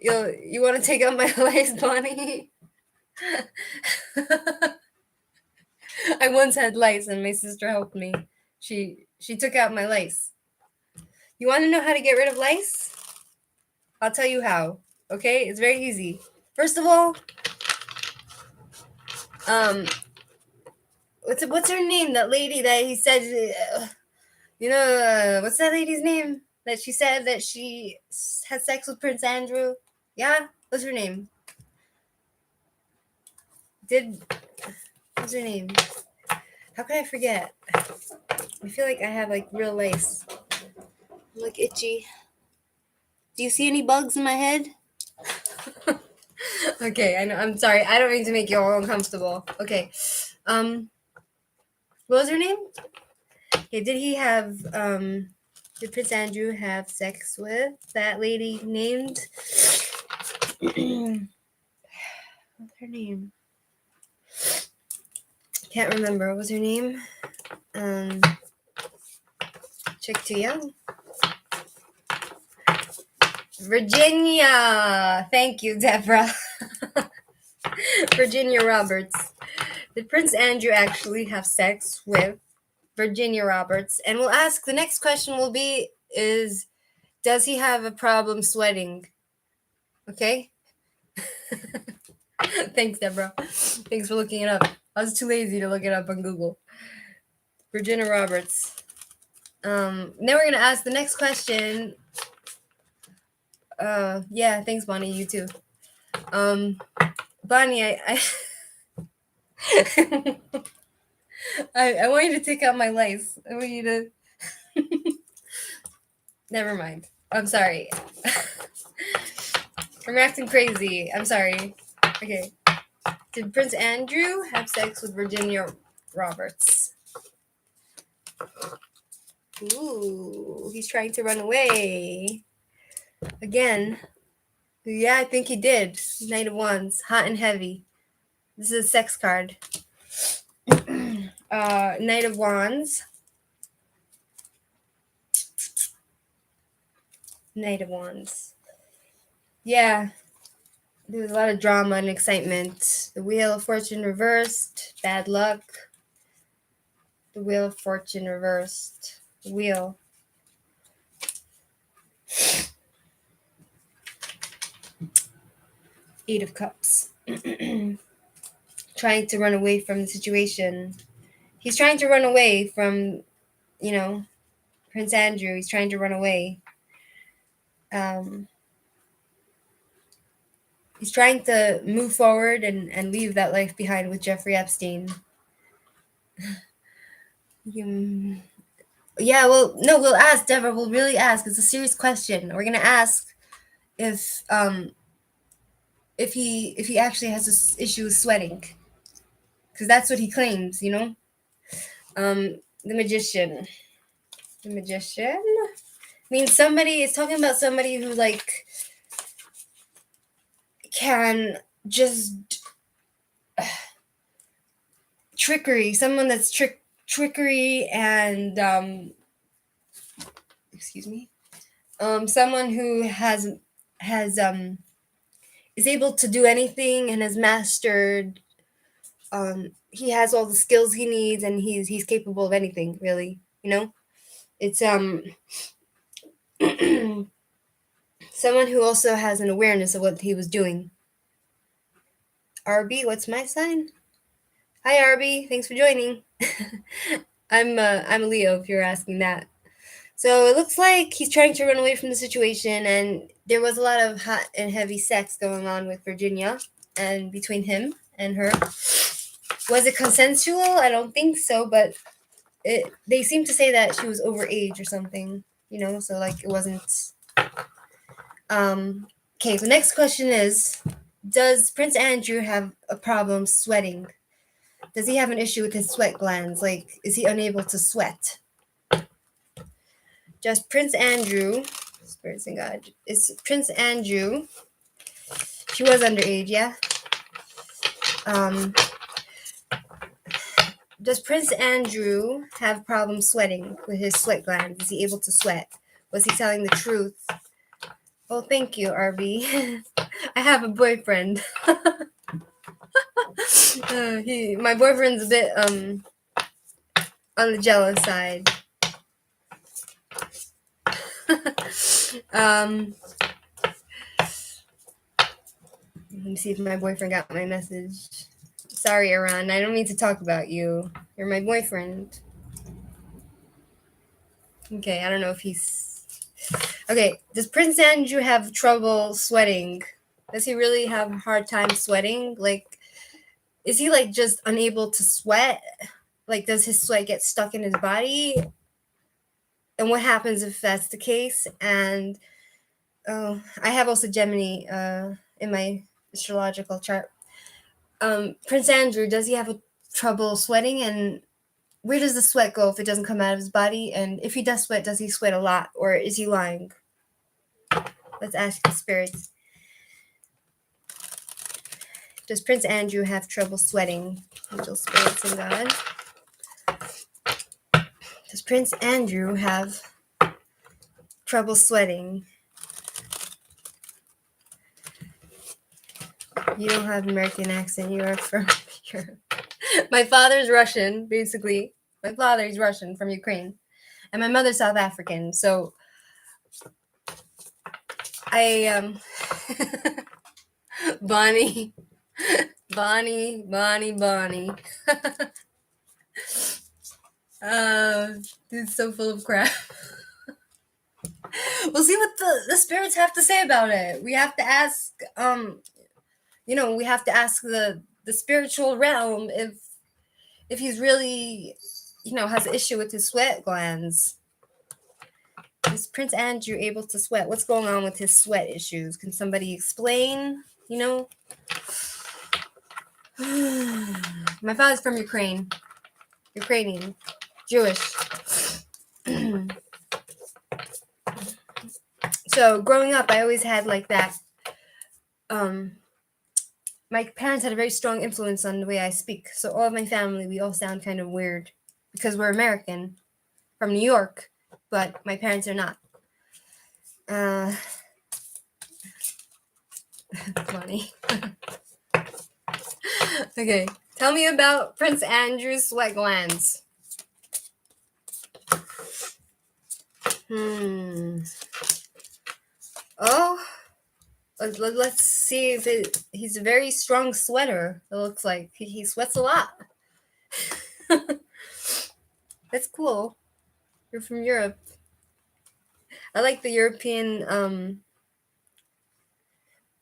You want to take out my lice, Bonnie? I once had lice, and my sister helped me. She took out my lice. You want to know how to get rid of lice? I'll tell you how. Okay, it's very easy. First of all, what's her name? That lady that he said, what's that lady's name? That she said that she had sex with Prince Andrew. Yeah, what's her name? What's her name? How could I forget? I feel like I have like real lice. I'm like itchy. Do you see any bugs in my head? Okay, I know. I'm sorry. I don't mean to make you all uncomfortable. Okay. What was her name? Okay, did Prince Andrew have sex with that lady named what's her name? Can't remember. What was her name? Chick too young. Virginia. Thank you, Deborah. Virginia Roberts. Did Prince Andrew actually have sex with Virginia Roberts? And we'll ask, the next question will be, does he have a problem sweating? Okay? Thanks, Deborah. Thanks for looking it up. I was too lazy to look it up on Google. Virginia Roberts. Then we're going to ask the next question. Yeah, thanks, Bonnie. You too. Bonnie, I I want you to take out my lice. I want you to... Never mind. I'm sorry. I'm acting crazy. I'm sorry. Okay. Did Prince Andrew have sex with Virginia Roberts? Ooh, he's trying to run away. Again. Yeah, I think he did. Knight of Wands. Hot and heavy. This is a sex card. Knight of Wands. Knight of Wands. Yeah. There was a lot of drama and excitement. The Wheel of Fortune reversed. Bad luck. The Wheel of Fortune reversed. Wheel. Eight of Cups. Trying to run away from the situation. He's trying to run away from, Prince Andrew. He's trying to run away. He's trying to move forward and leave that life behind with Jeffrey Epstein. Yeah, well, no, we'll ask, Deborah. We'll really ask. It's a serious question. We're gonna ask if he actually has this issue with sweating, because that's what he claims. The Magician. The Magician. I mean, somebody is talking about somebody who can just trickery. Someone that's trickery and excuse me. Someone who is able to do anything and has mastered. He has all the skills he needs, and he's capable of anything, really. It's someone who also has an awareness of what he was doing. RB, what's my sign? Hi, RB. Thanks for joining. I'm a Leo, if you're asking that. So it looks like he's trying to run away from the situation, and there was a lot of hot and heavy sex going on with Virginia and between him and her. Was it consensual? I don't think so, but they seem to say that she was over age or something, so it wasn't. Okay, the next question is, does Prince Andrew have a problem sweating? Does he have an issue with his sweat glands? Is he unable to sweat? Just Prince Andrew, spirits and God, is Prince Andrew, she was underage, yeah? Does Prince Andrew have problems sweating with his sweat glands? Is he able to sweat? Was he telling the truth Well, thank you, RB. I have a boyfriend. My boyfriend's a bit on the jealous side. Let me see if my boyfriend got my message. Sorry, Iran. I don't mean to talk about you. You're my boyfriend. Okay, I don't know if he's. Okay, does Prince Andrew have trouble sweating? Does he really have a hard time sweating? Like, is he like just unable to sweat? Like, does his sweat get stuck in his body? And what happens if that's the case? And oh, I have also Gemini in my astrological chart. Prince Andrew, does he have a trouble sweating? And where does the sweat go if it doesn't come out of his body? And if he does sweat, does he sweat a lot, or is he lying? Let's ask the spirits. Does Prince Andrew have trouble sweating? Angel spirits and God. Does Prince Andrew have trouble sweating? You don't have an American accent. You are from Europe. My father's Russian, basically. My father is Russian from Ukraine. And my mother's South African. So I Bonnie. Bonnie. Dude's so full of crap. We'll see what the spirits have to say about it. We have to ask we have to ask the spiritual realm if he's really has an issue with his sweat glands. Is Prince Andrew able to sweat? What's going on with his sweat issues? Can somebody explain? My father's from Ukrainian, Jewish. So growing up, I always had like that. My parents had a very strong influence on the way I speak. So all of my family, we all sound kind of weird because we're American from New York, but my parents are not. Funny. Okay, tell me about Prince Andrew's sweat glands. Oh, let's see if he's a very strong sweater. It looks like he sweats a lot. That's cool. You're from Europe. I like the European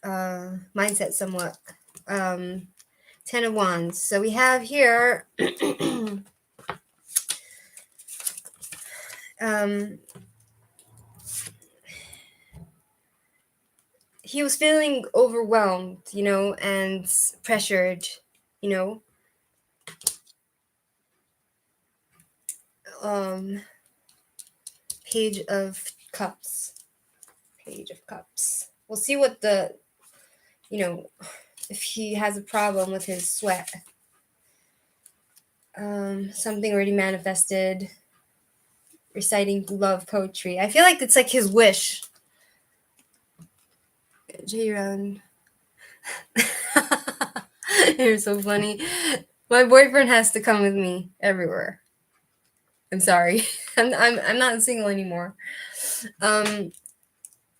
mindset somewhat. 10 of Wands. So we have here he was feeling overwhelmed, and pressured, Page of Cups. We'll see what if he has a problem with his sweat. Something already manifested. Reciting love poetry. I feel like it's like his wish. J-Round. You're so funny. My boyfriend has to come with me everywhere. I'm sorry. I'm not single anymore.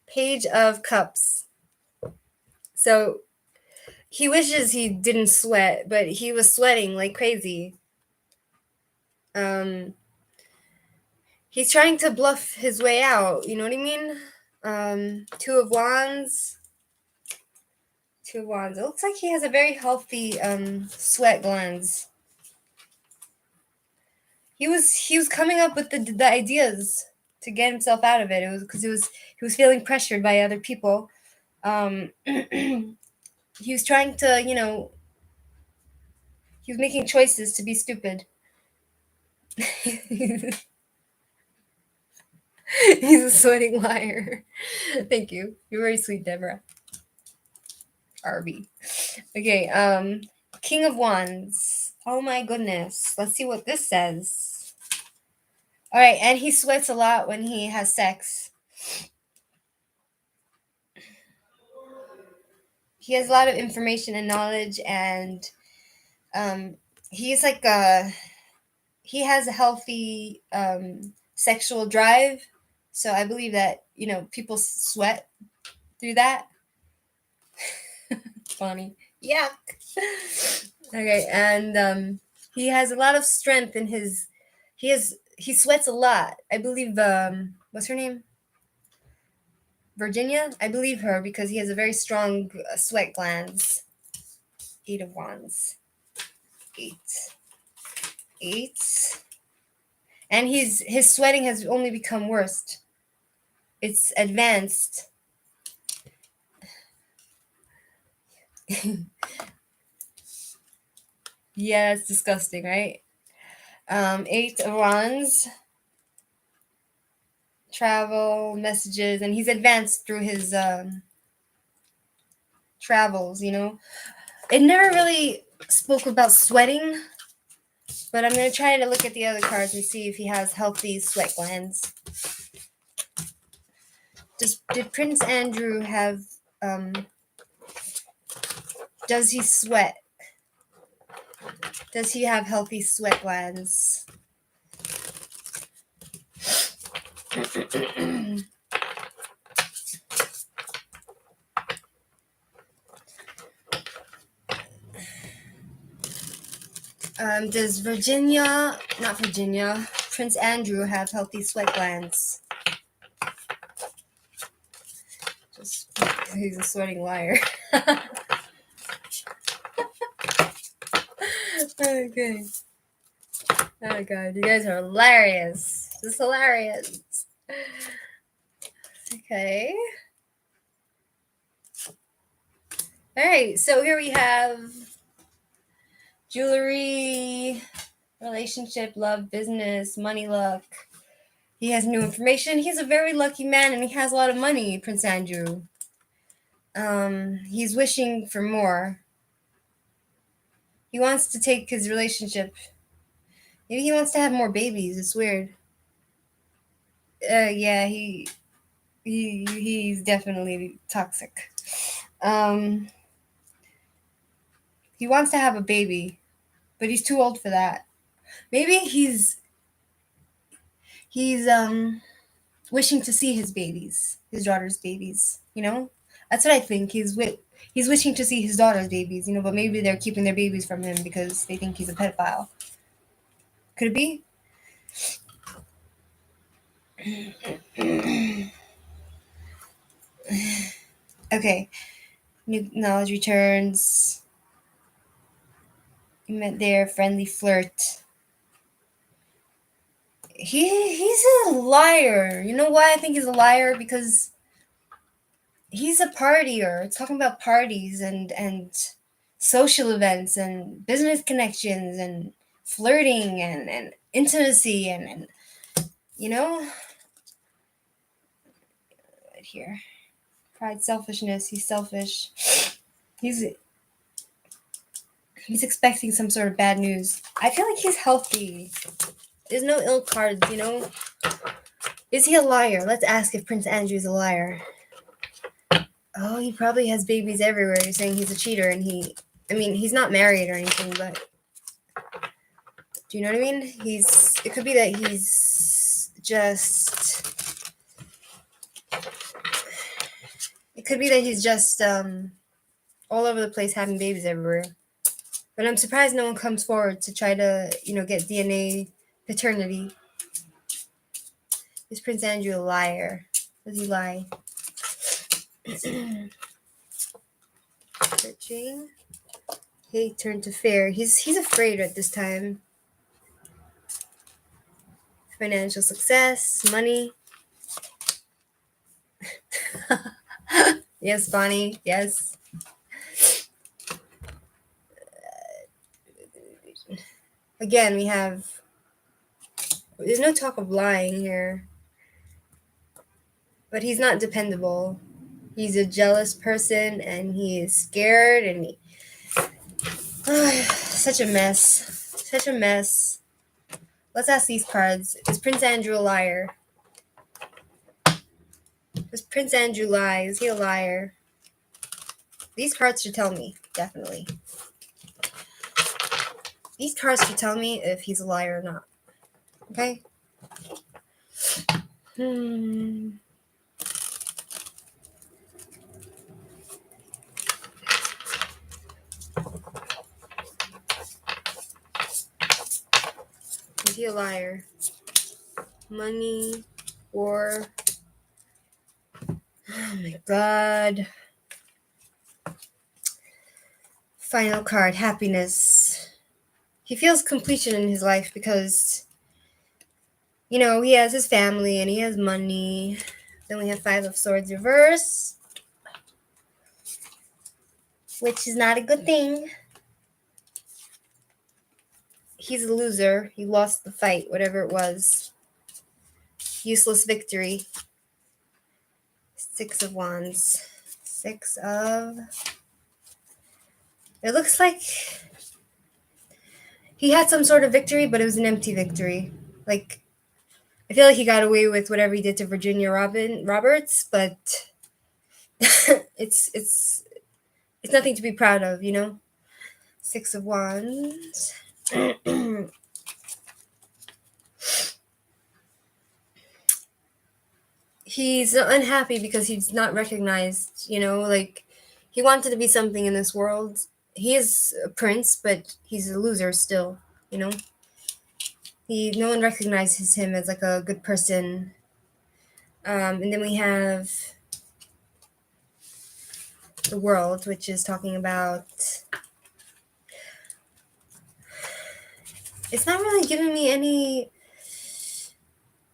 Page of Cups. So he wishes he didn't sweat, but he was sweating like crazy. He's trying to bluff his way out. You know what I mean? Two of Wands. It looks like he has a very healthy sweat glands. He was coming up with the ideas to get himself out of it. It was because he was feeling pressured by other people. He was trying to, he was making choices to be stupid. He's a sweating liar. Thank you. You're very sweet, Deborah. RB. Okay, King of Wands. Oh my goodness. Let's see what this says. All right, and he sweats a lot when he has sex. he has a lot of information and knowledge, and he's like he has a healthy sexual drive. So I believe that people sweat through that. Funny. Yuck. Okay, and he has a lot of strength in his. He sweats a lot. I believe. What's her name? Virginia. I believe her because he has a very strong sweat glands. 8 of Wands. 8. And his sweating has only become worse. It's advanced. Yeah, it's disgusting, right? 8 of Wands. Travel, messages, and he's advanced through his travels, It never really spoke about sweating, but I'm going to try to look at the other cards and see if he has healthy sweat glands. Did Prince Andrew have, does he sweat? Does he have healthy sweat glands? Does Prince Andrew have healthy sweat glands? He's a sweating liar. Okay. Oh god, you guys are hilarious. This is hilarious. Okay. Alright, so here we have jewelry, relationship, love, business, money, luck. He has new information. He's a very lucky man and he has a lot of money, Prince Andrew. He's wishing for more. He wants to take his relationship. Maybe he wants to have more babies. It's weird. Yeah, he's definitely toxic. He wants to have a baby, but he's too old for that. Maybe he's wishing to see his babies, his daughter's babies. That's what I think. He's wishing to see his daughter's babies. But maybe they're keeping their babies from him because they think he's a pedophile. Could it be? Okay. New knowledge returns. You met there, friendly flirt. He's a liar. You know why I think he's a liar? Because he's a partier. It's talking about parties and social events and business connections and flirting and intimacy and right here. Pride, selfishness. He's selfish. He's expecting some sort of bad news. I feel like he's healthy. There's no ill cards, Is he a liar? Let's ask if Prince Andrew's a liar. Oh, he probably has babies everywhere. You're saying he's a cheater and he's not married or anything, but do you know what I mean? It could be that he's just all over the place having babies everywhere. But I'm surprised no one comes forward to try to, get DNA paternity. Is Prince Andrew a liar? Does he lie? Searching. Hate turned to fear. He's afraid at this time. Financial success, money. Yes, Bonnie. Yes. Again, there's no talk of lying here. But he's not dependable. He's a jealous person and he is scared and such a mess. Such a mess. Let's ask these cards. Is Prince Andrew a liar? Does Prince Andrew lie? Is he a liar? These cards should tell me, definitely. These cards should tell me if he's a liar or not. Okay? Is he a liar? Money, war. Oh my god. Final card, happiness. He feels completion in his life because, you know, he has his family and he has money. Then we have Five of Swords reverse, which is not a good thing. He's a loser. He lost the fight, whatever it was. Useless victory. Six of Wands. Six of... It looks like he had some sort of victory, but it was an empty victory. Like, I feel like he got away with whatever he did to Virginia Roberts, but it's nothing to be proud of, you know? Six of Wands. He's unhappy because he's not recognized, you know? Like, he wanted to be something in this world. He is a prince, but he's a loser still, you know? No one recognizes him as like a good person. And then we have the World, which is talking about... It's not really giving me any...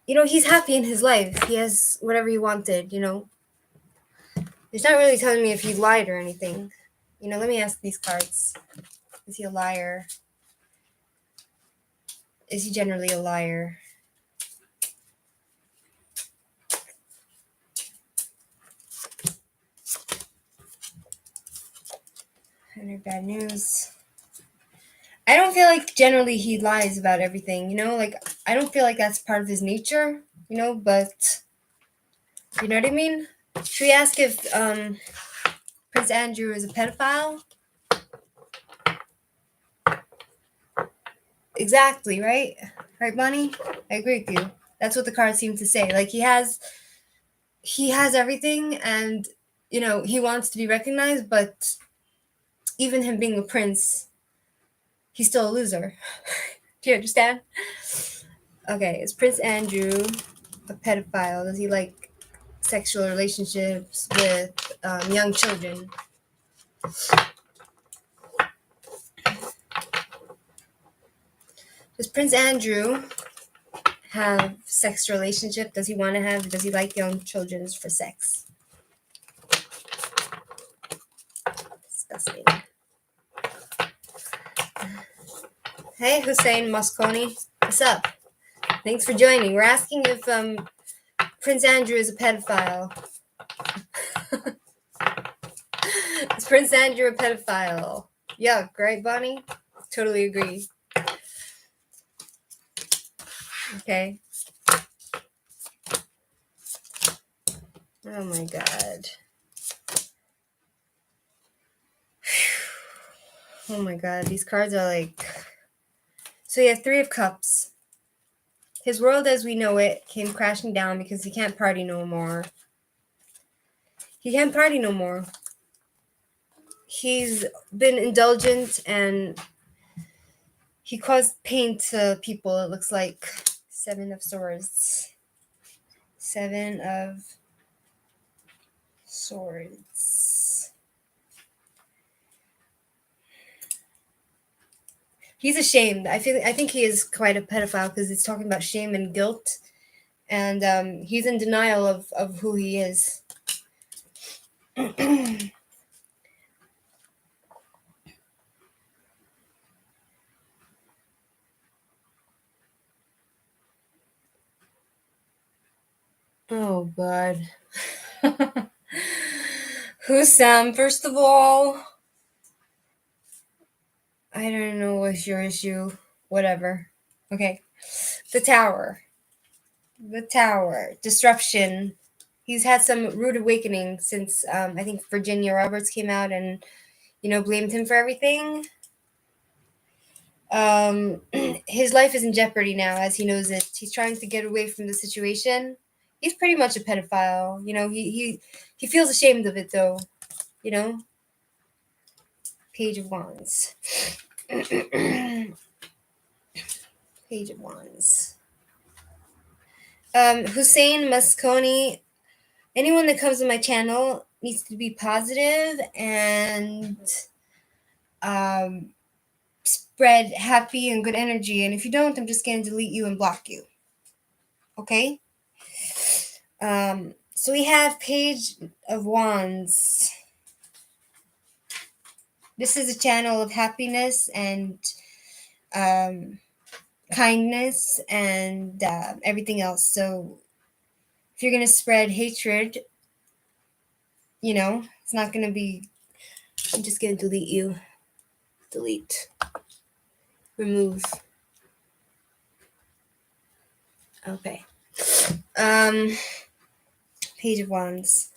You know, he's happy in his life. He has whatever he wanted, you know? It's not really telling me if he lied or anything. You know, let me ask these cards. Is he a liar? Is he generally a liar? Any bad news? I don't feel like generally he lies about everything, you know? Like, I don't feel like that's part of his nature, you know? But, you know what I mean? Should we ask if Prince Andrew is a pedophile? Exactly, right? Right, Bonnie? I agree with you. That's what the cards seem to say. Like, he has everything, and, you know, he wants to be recognized, but even him being a prince, he's still a loser. Do you understand? Okay, is Prince Andrew a pedophile? Does he like sexual relationships with young children? Does Prince Andrew have sex relationship? Does he want to have? Does he like young children for sex? Disgusting. Hey, Hussein Mosconi, what's up? Thanks for joining. We're asking if Prince Andrew is a pedophile. Is Prince Andrew a pedophile? Yuck, right, Bonnie? Totally agree. Okay. Oh my god. Oh my god, these cards are like... So you have Three of Cups. His world as we know it came crashing down because he can't party no more. He can't party no more. He's been indulgent and he caused pain to people, it looks like. Seven of Swords. Seven of Swords. He's ashamed. I think he is quite a pedophile because it's talking about shame and guilt, and he's in denial of who he is. Oh God. Who's Sam? First of all, I don't know what's your issue. Whatever. Okay. The Tower. The Tower. Disruption. he's had some rude awakening since I think Virginia Roberts came out and blamed him for everything. His life is in jeopardy now, as he knows it. He's trying to get away from the situation. He's pretty much a pedophile. He feels ashamed of it though. You know, Page of Wands. Page of Wands. Hussein Mosconi. Anyone that comes to my channel needs to be positive and spread happy and good energy. And if you don't, I'm just going to delete you and block you. Okay? So we have Page of Wands. This is a channel of happiness and kindness and everything else. So if you're going to spread hatred, it's not going to be... I'm just going to delete you. Delete. Remove. Okay. Page of Wands.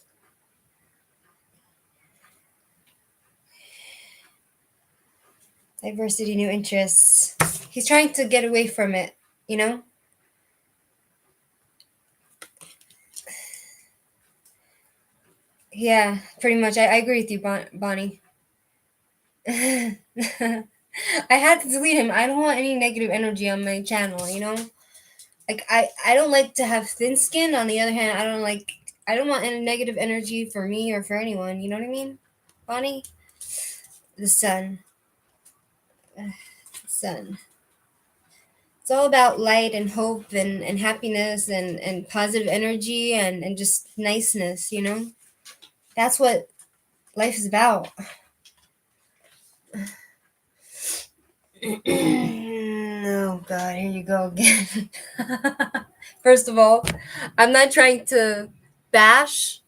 Diversity, new interests. He's trying to get away from it, Yeah, pretty much. I agree with you, Bonnie. I had to delete him. I don't want any negative energy on my channel, Like, I don't like to have thin skin. On the other hand, I don't want any negative energy for me or for anyone. You know what I mean, Bonnie? The sun. The sun. It's all about light and hope and happiness and positive energy and just niceness, That's what life is about. Oh God, here you go again. First of all, I'm not trying to bash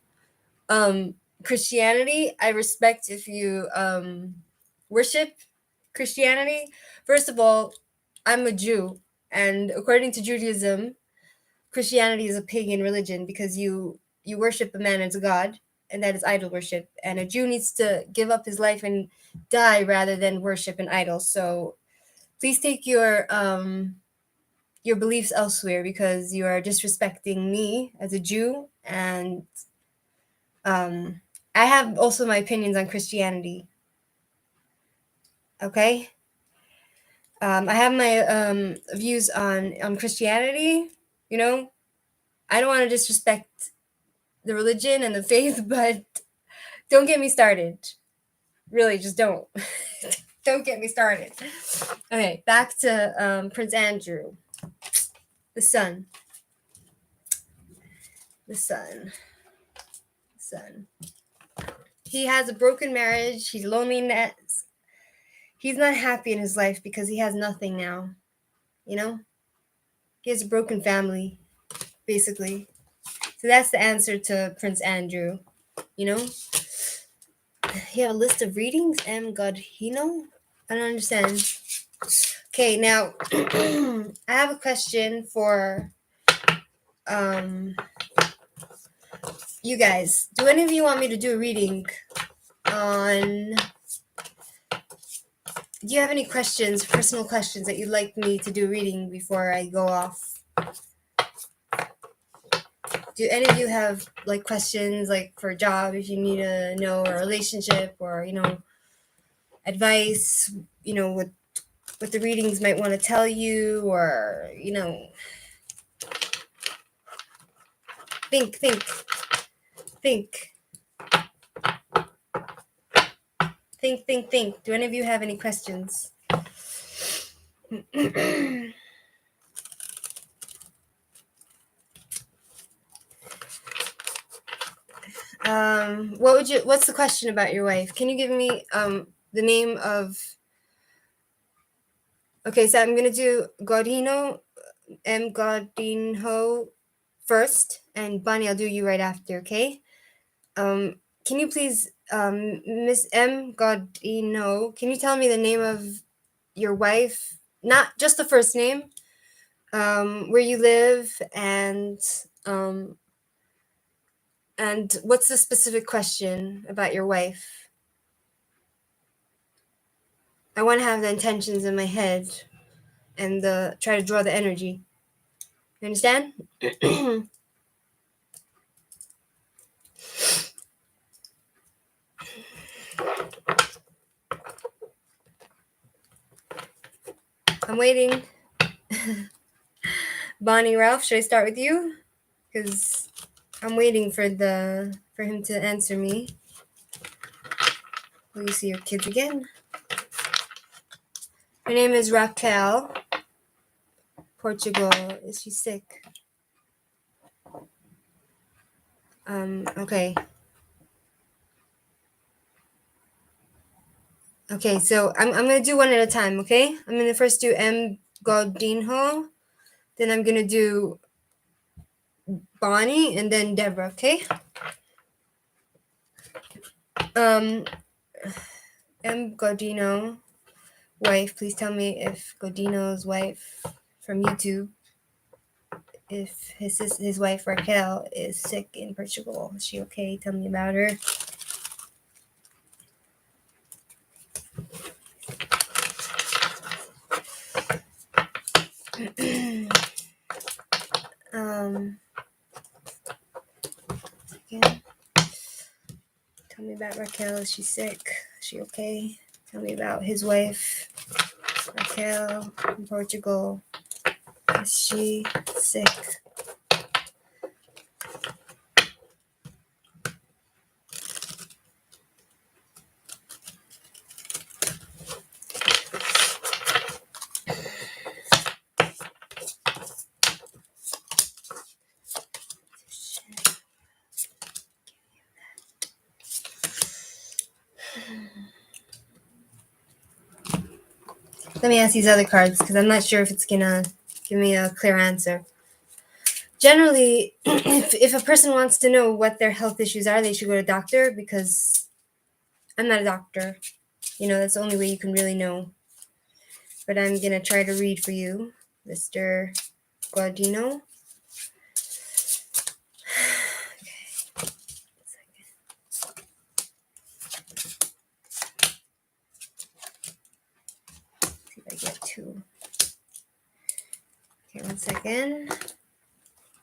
Christianity. I respect if you worship Christianity. First of all, I'm a Jew, and according to Judaism, Christianity is a pagan religion because you worship a man as a god, and that is idol worship. And a Jew needs to give up his life and die rather than worship an idol. So please take your beliefs elsewhere because you are disrespecting me as a Jew. And I have also my opinions on Christianity. Okay? I have my views on Christianity. I don't want to disrespect the religion and the faith, but don't get me started. Really, just don't. Don't get me started. Okay, back to Prince Andrew. The sun. The sun. The sun. He has a broken marriage. He's loneliness. He's not happy in his life because he has nothing now. He has a broken family, basically. So that's the answer to Prince Andrew. You have a list of readings? Godhino? I don't understand. Okay, now I have a question for you guys. Do any of you want me to do a reading on... Do you have any questions, personal questions that you'd like me to do a reading before I go off? Do any of you have questions for a job, if you need to know a relationship or advice, what the readings might want to tell you, or think. Do any of you have any questions? What's the question about your wife? Can you give me the name of... Okay, so I'm gonna do Godinho, Godinho first, and Bonnie, I'll do you right after, okay? Can you please, Miss M. Godinho, can you tell me the name of your wife? Not just the first name, where you live, and And what's the specific question about your wife? I want to have the intentions in my head and try to draw the energy. You understand? I'm waiting. Bonnie, Ralph, should I start with you? Because I'm waiting for him to answer me. Will you see your kids again? Her name is Raquel. Portugal. Is she sick? Okay. Okay, so I'm gonna do one at a time, okay? I'm gonna first do M. Godinho, then I'm gonna do Bonnie, and then Deborah, okay? M. Godino, wife, please tell me if Godino's wife from YouTube, if his wife Raquel is sick in Portugal. Is she okay? Tell me about her. Again. Tell me about Raquel. Is she sick? Is she okay? Tell me about his wife, Raquel, in Portugal. Is she sick? Let me ask these other cards because I'm not sure if it's gonna give me a clear answer. Generally, if a person wants to know what their health issues are, they should go to a doctor because I'm not a doctor. That's the only way you can really know. But I'm gonna try to read for you, Mr. Guardino. See if I get two. Okay, 1 second.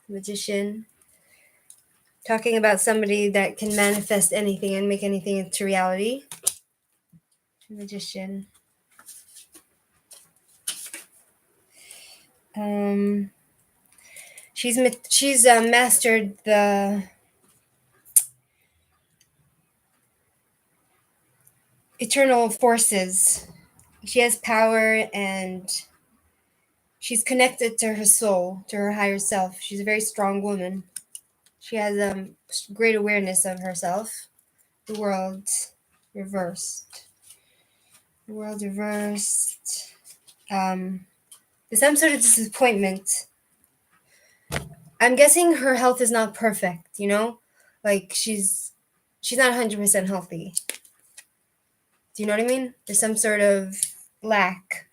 Magician. Talking about somebody that can manifest anything and make anything into reality. Magician. She's mastered the eternal forces. She has power and she's connected to her soul, to her higher self. She's a very strong woman. She has great awareness of herself. The world reversed. The world reversed. There's some sort of disappointment. I'm guessing her health is not perfect, Like she's not 100% healthy. Do you know what I mean? There's some sort of lack.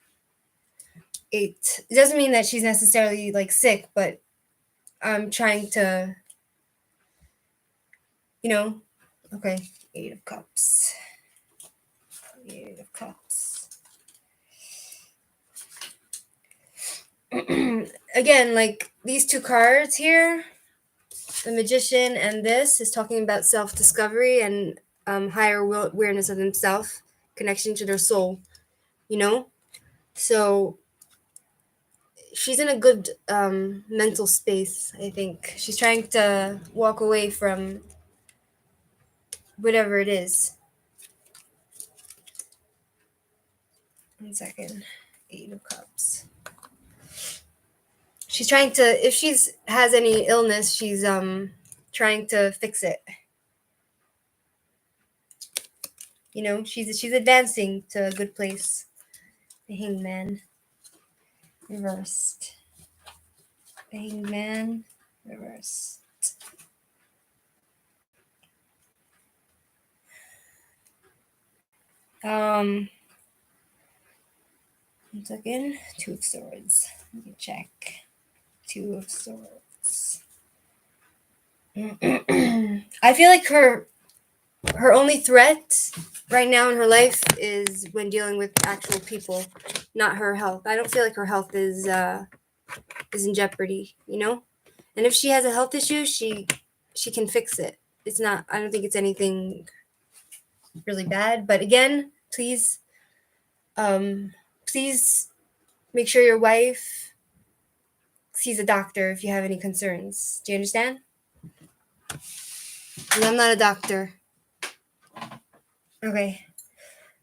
It doesn't mean that she's necessarily like sick, but I'm trying to, okay, 8 of Cups. 8 of Cups. Again, like these two cards here, the Magician and this is talking about self-discovery and higher awareness of themselves, connection to their soul, So she's in a good mental space, I think. She's trying to walk away from whatever it is. 1 second. 8 of Cups. She's trying to, if has any illness, she's trying to fix it. She's advancing to a good place. The Hangman. Reversed. The Hangman. Reversed. One second. 2 of Swords. Let me check. 2 of Swords. I feel like her only threat right now in her life is when dealing with actual people, not her health. I don't feel like her health is in jeopardy, you know? And if she has a health issue, she can fix it. It's not, I don't think it's anything really bad, but again, please please make sure your wife sees a doctor if you have any concerns. Do you understand? And I'm not a doctor. Okay.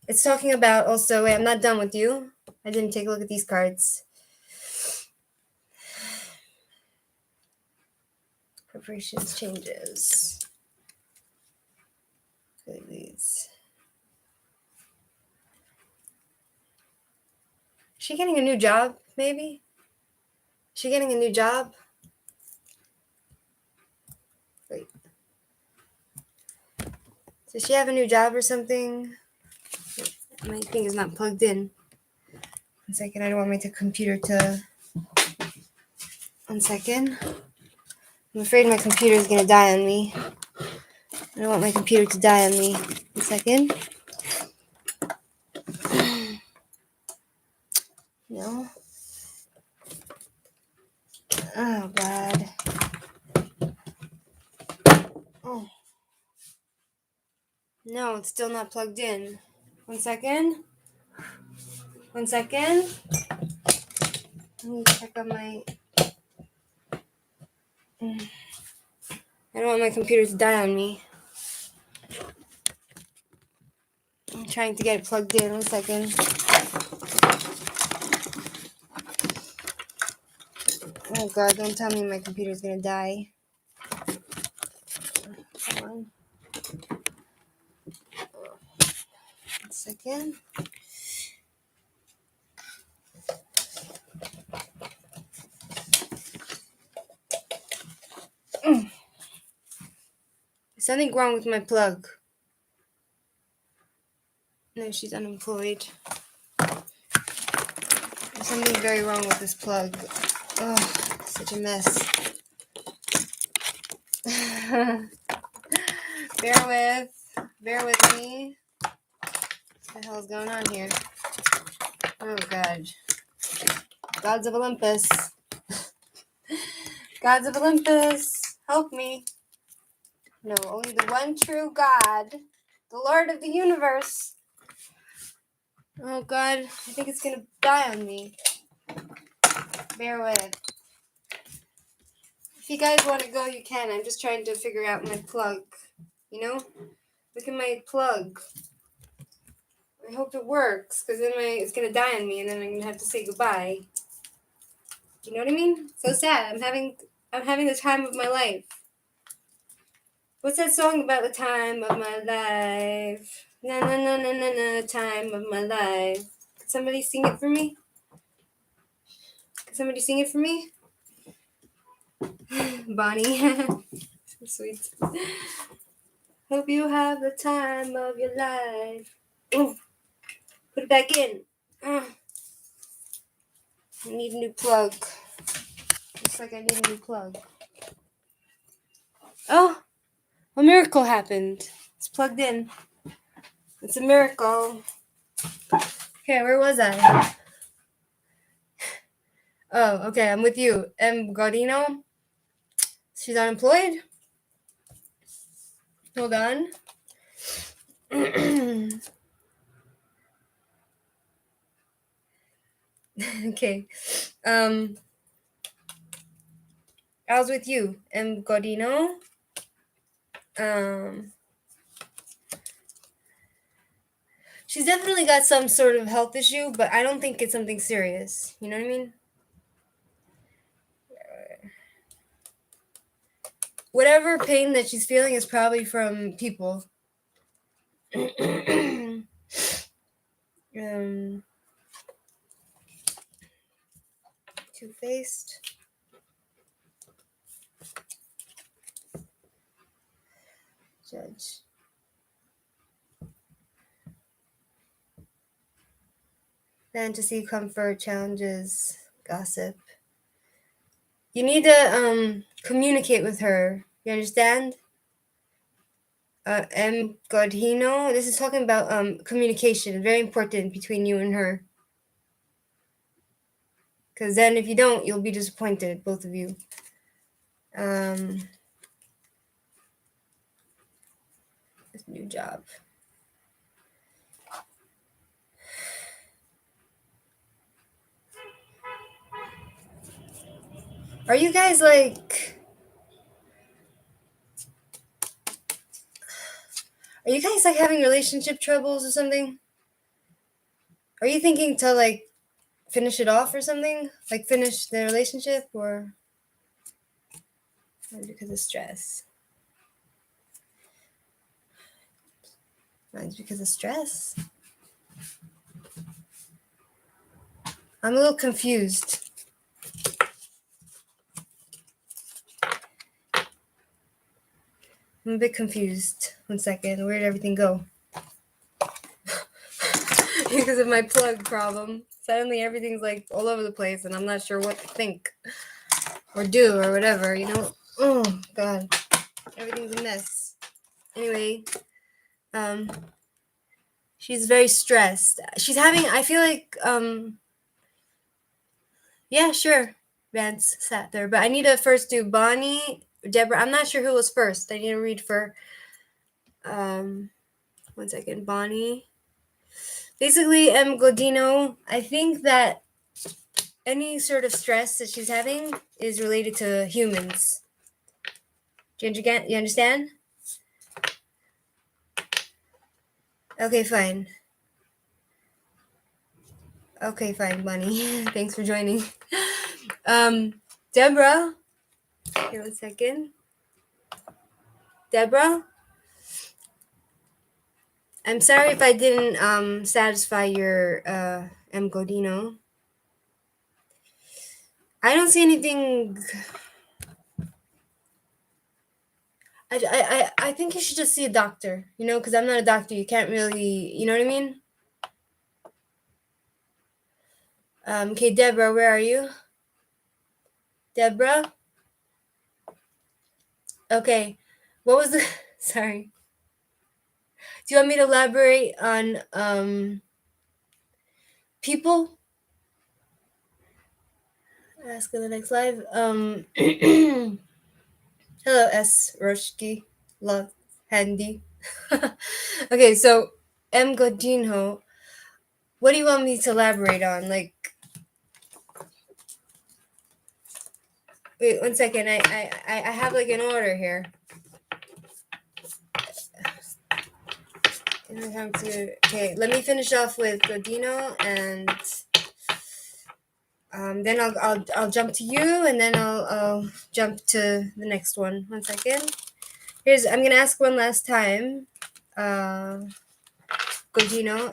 It's talking about also, wait, I'm not done with you. I didn't take a look at these cards. Preparations, changes. Look at these. Is she getting a new job, maybe? Is she getting a new job? Wait. Does she have a new job or something? My thing is not plugged in. 1 second, I don't want my computer to... 1 second. I'm afraid my computer is going to die on me. I don't want my computer to die on me. 1 second. No. Oh, God. Oh. No, it's still not plugged in. 1 second. 1 second. Let me check on my... I don't want my computer to die on me. I'm trying to get it plugged in. 1 second. Oh, God, don't tell me my computer's gonna die. Come on. 1 second. There's something wrong with my plug. No, she's unemployed. There's something very wrong with this plug. Oh, such a mess. Bear with me. What the hell is going on here? Oh, God. Gods of Olympus. Gods of Olympus, help me. No, only the one true God, the Lord of the universe. Oh, God, I think it's gonna die on me. Bear with. If you guys want to go, you can. I'm just trying to figure out my plug. You know? Look at my plug. I hope it works, because then it's gonna die on me, and then I'm gonna have to say goodbye. You know what I mean? So sad. I'm having the time of my life. What's that song about the time of my life? Na na na na na na, time of my life. Can somebody sing it for me? Bonnie. So sweet. Hope you have the time of your life. Ooh. Put it back in. I need a new plug. Looks like I need a new plug. Oh, a miracle happened. It's plugged in. It's a miracle. Okay, where was I? Oh, okay, I'm with you. M. Godino. She's unemployed? Hold on. Okay. I was with you, M. Godino. She's definitely got some sort of health issue, but I don't think it's something serious. You know what I mean? Whatever pain that she's feeling is probably from people. Two-faced. Judge. Fantasy, comfort, challenges, gossip. You need to communicate with her. You understand? Godino. This is talking about communication. Very important between you and her. Because then if you don't, you'll be disappointed, both of you. This new job. Are you guys like... Are you guys like having relationship troubles or something? Are you thinking to like finish it off or something? Like finish the relationship or because of stress? Mine's because of stress. I'm a little confused. I'm a bit confused. 1 second. Where did everything go? Because of my plug problem. Suddenly everything's like all over the place and I'm not sure what to think or do or whatever, you know? Oh, God. Everything's a mess. Anyway, she's very stressed. She's having, I feel like, yeah, sure. Vance sat there. But I need to first do Bonnie, Deborah. I'm not sure who was first. I need to read for, 1 second. Bonnie. Basically, M. Godino, I think that any sort of stress that she's having is related to humans. Do you understand? Okay, fine. Okay, fine, Bunny. Thanks for joining. Deborah. Okay, 1 second. Deborah? I'm sorry if I didn't satisfy your M. Godino. I don't see anything. I think you should just see a doctor, you know, because I'm not a doctor. You can't really, you know what I mean? Okay, Deborah, where are you? Deborah? Okay. What was the... Sorry. Do you want me to elaborate on people? Ask in the next live. Hello, S. Roshki. Love. Handy. Okay, so M. Godinho, what do you want me to elaborate on? Like, wait, 1 second. I have like an order here. Okay, let me finish off with Godino and then I'll jump to you and then I'll jump to the next one. 1 second. I'm gonna ask one last time. Godino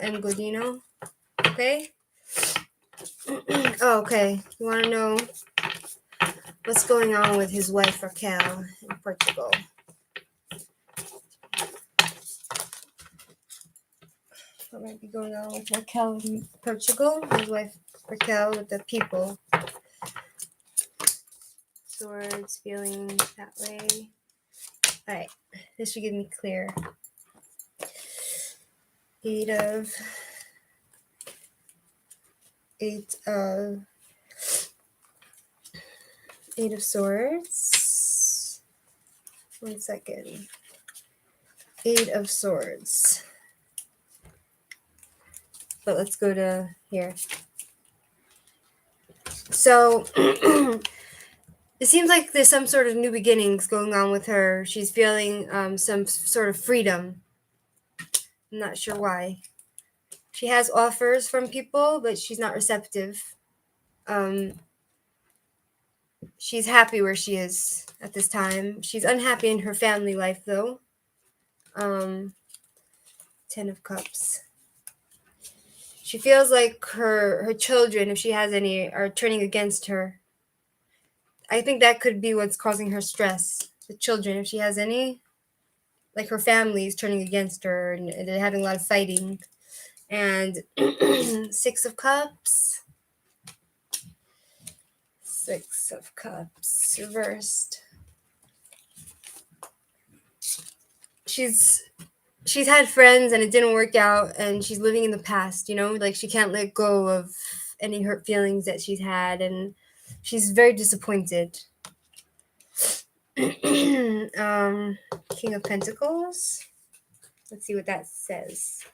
and Godino. Okay? Oh, okay. You wanna know what's going on with his wife Raquel in Portugal? What might be going on with Raquel in Portugal? His wife Raquel with the people. Swords, feeling that way. Alright, this should give me clear. Eight of Swords. 1 second. 8 of Swords. But let's go to here. So it seems like there's some sort of new beginnings going on with her. She's feeling some sort of freedom. I'm not sure why. She has offers from people, but she's not receptive. She's happy where she is at this time. She's unhappy in her family life, though. 10 of Cups. She feels like her children, if she has any, are turning against her. I think that could be what's causing her stress. The children, if she has any, like her family is turning against her and they're having a lot of fighting. And 6 of Cups. 6 of Cups reversed. she's had friends and it didn't work out, and she's living in the past, like she can't let go of any hurt feelings that she's had, and she's very disappointed. King of Pentacles. Let's see what that says.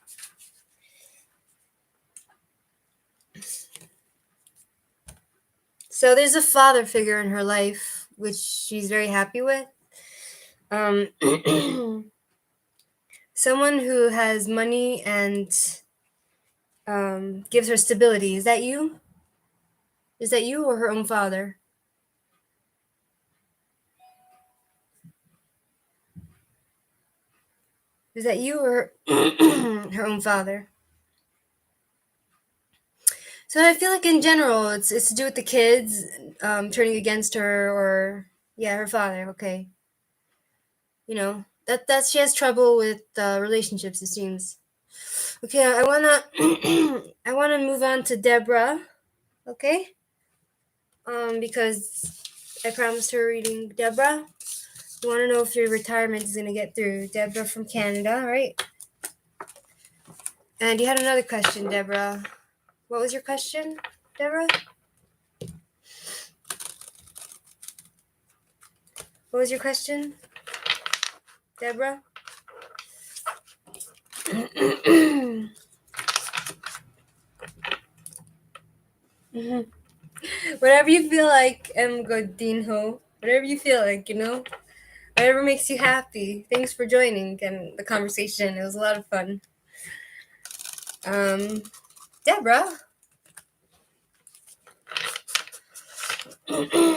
So there's a father figure in her life, which she's very happy with. Someone who has money and gives her stability. Is that you? Is that you or her own father? Is that you or her own father? So I feel like in general, it's to do with the kids turning against her, or her father. Okay, that she has trouble with relationships. It seems. Okay, I wanna move on to Deborah. Okay, because I promised her reading Deborah. You want to know if your retirement is gonna get through. Deborah from Canada, right? And you had another question, Deborah. What was your question, Deborah? What was your question, Deborah? Whatever you feel like, Godinho. Whatever you feel like, Whatever makes you happy. Thanks for joining and the conversation. It was a lot of fun. Deborah. Okay.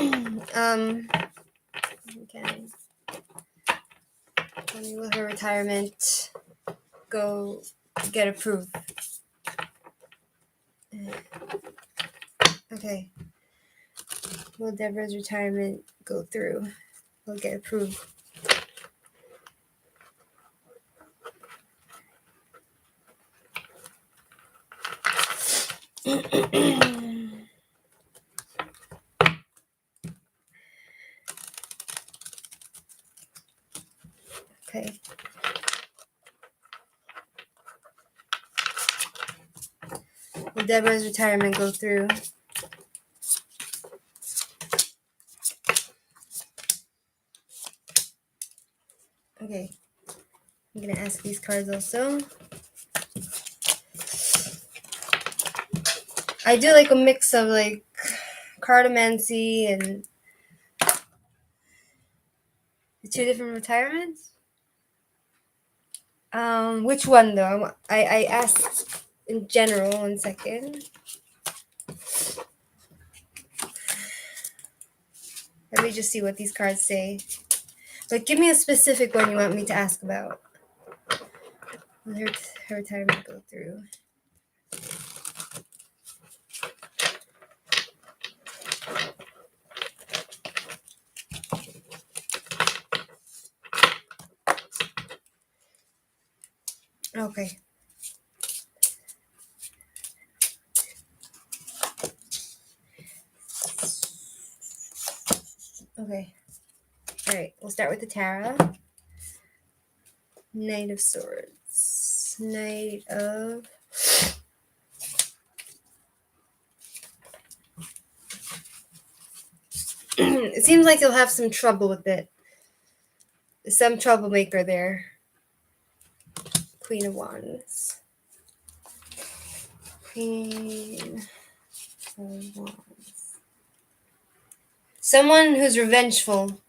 Tell me, will her retirement go get approved? Okay. Will Deborah's retirement go through? Will get approved? Okay. Will Deborah's retirement go through? Okay. I'm gonna ask these cards also. I do like a mix of like cartomancy and the two different retirements. Which one though? I asked in general. 1 second. Let me just see what these cards say. But give me a specific one you want me to ask about. Will her retirement go through? Okay. Okay. All right. We'll start with the tarot. Knight of Swords. Knight of... It seems like you'll have some trouble with it. Some troublemaker there. Queen of Wands. Queen of Wands. Someone who's revengeful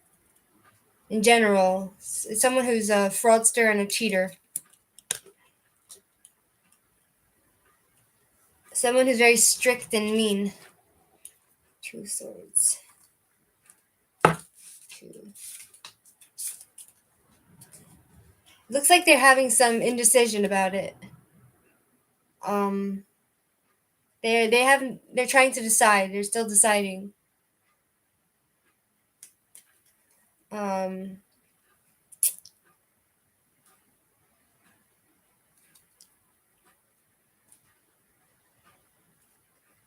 in general. Someone who's a fraudster and a cheater. Someone who's very strict and mean. 2 swords. 2. Looks like they're having some indecision about it. They're trying to decide. They're still deciding.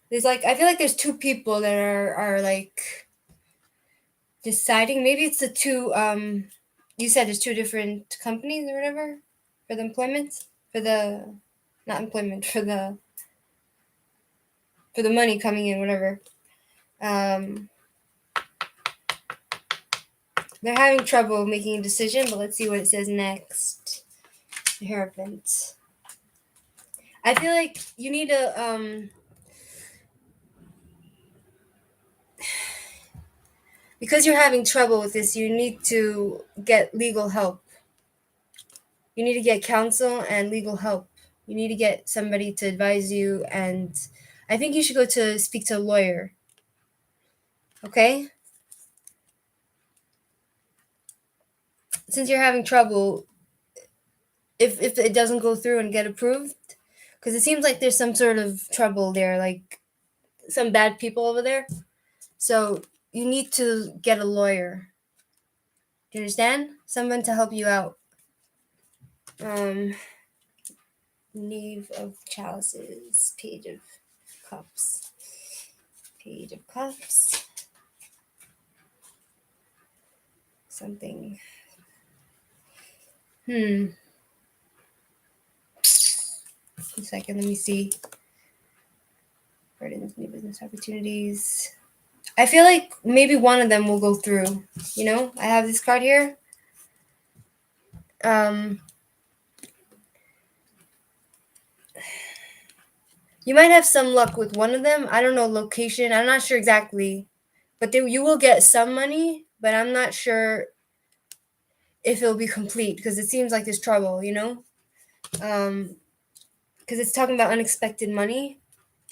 There's like, I feel like there's 2 people that are like deciding. Maybe it's the 2 You said there's two different companies or whatever for the employment, for the not employment, for the money coming in, whatever. Um, they're having trouble making a decision, but let's see what it says next. The Hierophant. I feel like you need to because you're having trouble with this, you need to get legal help. You need to get counsel and legal help. You need to get somebody to advise you, and I think you should go to speak to a lawyer. Okay? Since you're having trouble, if it doesn't go through and get approved, because it seems like there's some sort of trouble there, like some bad people over there. So you need to get a lawyer. Do you understand? Someone to help you out. Um, Knave of Chalices, Page of Cups, Page of Cups, something. A second, let me see. Burdens, new business opportunities. I feel like maybe one of them will go through. You know, I have this card here. You might have some luck with one of them. I don't know location. I'm not sure exactly, but you will get some money. But I'm not sure if it'll be complete because it seems like there's trouble. You know, because it's talking about unexpected money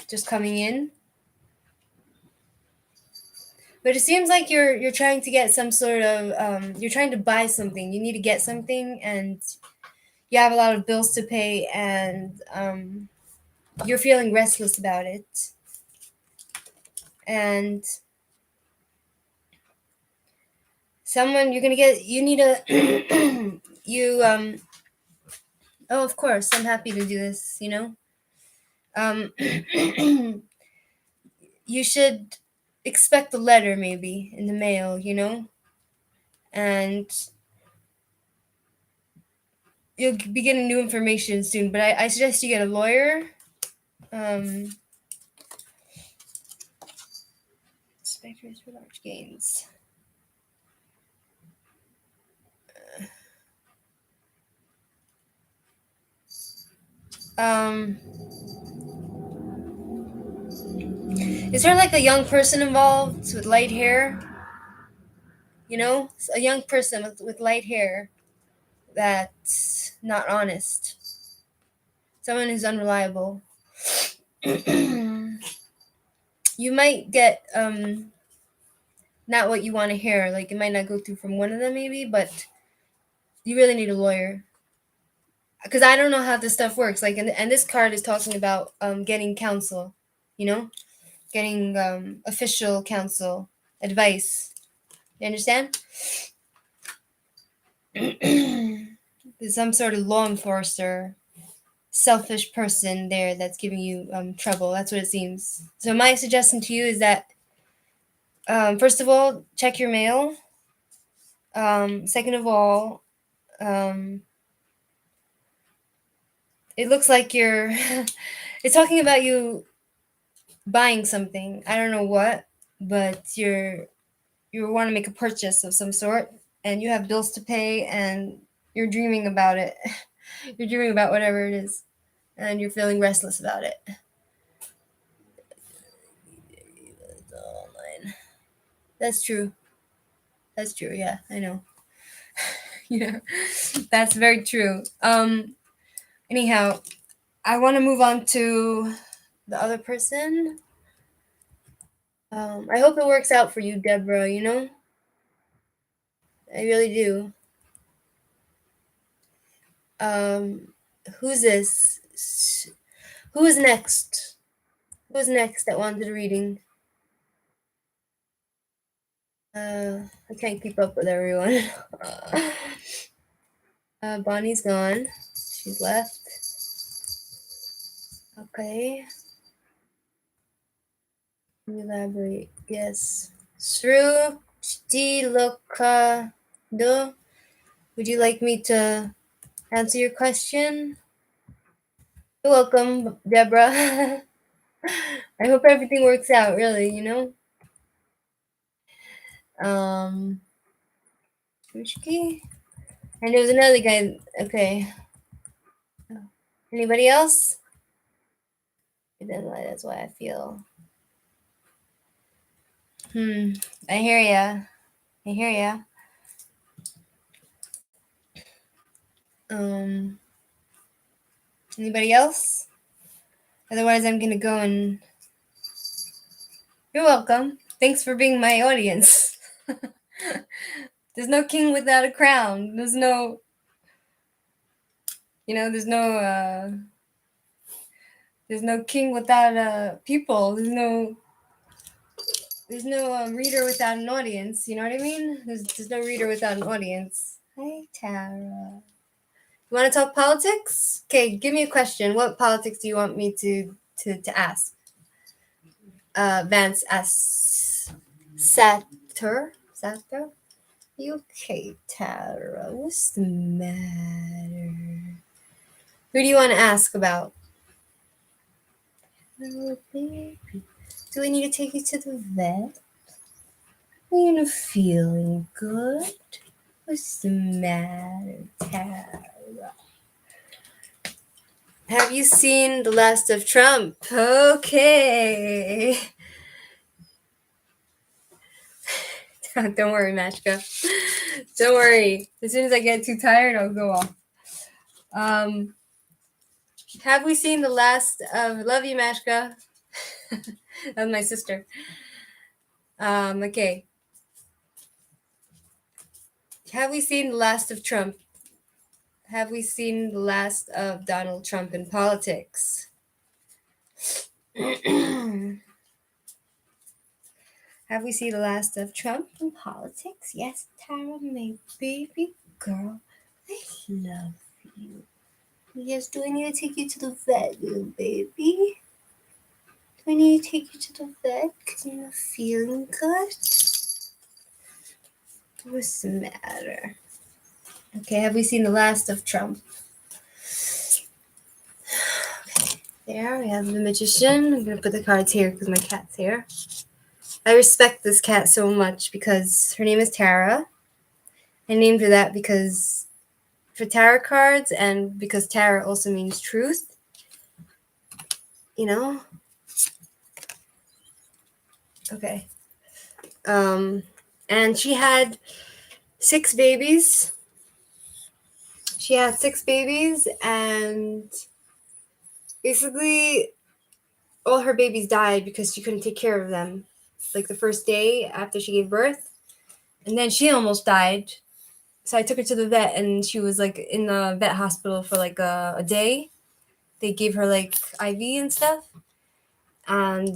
just coming in. But it seems like you're trying to get some sort of you're trying to buy something. You need to get something, and you have a lot of bills to pay, and you're feeling restless about it. And someone you're gonna get. You need a you. Oh, of course, I'm happy to do this. You know. You should expect a letter maybe in the mail. You know, and you'll be getting new information soon. But I suggest you get a lawyer. Specters for large gains. Um, is there like a young person involved with light hair? You know, a young person with light hair that's not honest. Someone who's unreliable. You might get not what you want to hear. Like it might not go through from one of them, maybe, but you really need a lawyer. Because I don't know how this stuff works. Like, and this card is talking about getting counsel. You know, getting official counsel advice. You understand? There's some sort of law enforcer, selfish person there that's giving you trouble. That's what it seems. So my suggestion to you is that first of all, check your mail. Second of all, it looks like you're. It's talking about you buying something. I don't know what, but you want to make a purchase of some sort, and you have bills to pay, and you're dreaming about it. You're dreaming about whatever it is, and you're feeling restless about it. That's true. That's true. Yeah, I know. Yeah, that's very true. Anyhow, I want to move on to the other person. I hope it works out for you, Deborah. You know, I really do. Um, who's this? Who is next? Who's next that wanted a reading? I can't keep up with everyone. Bonnie's gone. She's left. Okay. Elaborate. Yes. Sru Loka do Would you like me to answer your question? You're welcome, Deborah. I hope everything works out, really, you know? Kuchki? And there was another guy. Okay. Anybody else? That's why I feel. I hear ya. I hear ya. Anybody else? Otherwise, I'm gonna go and. You're welcome. Thanks for being my audience. There's no king without a crown. There's no. There's no. There's no king without people. There's no reader without an audience. You know what I mean? There's no reader without an audience. Hi, Tara. You want to talk politics? Okay, give me a question. What politics do you want me to ask? Vance asks. Satur? You okay, Tara? What's the matter? Who do you want to ask about? Oh, baby. Do we need to take you to the vet? Are you not feeling good? What's the matter, Tara? Have you seen The Last of Trump? Okay. Don't worry, Mashka. Don't worry. As soon as I get too tired, I'll go off. Have we seen the last of... Love you, Mashka. That's my sister. Okay. Have we seen the last of Trump? Have we seen the last of Donald Trump in politics? Have we seen the last of Trump in politics? Yes, Tara, my baby girl. I love you. Yes, do I need to take you to the vet, little baby? Do I need to take you to the vet because you're not feeling good? What's the matter? Okay, have we seen the last of Trump? Okay, there we have the magician. I'm going to put the cards here because my cat's here. I respect this cat so much because her name is Tara. I named her that because for tarot cards and because Tara also means truth. You know? Okay. And she had 6 babies. She had 6 babies, and basically all her babies died because she couldn't take care of them. Like the first day after she gave birth. And then she almost died. So I took her to the vet, and she was like in the vet hospital for like a day. They gave her like IV and stuff. And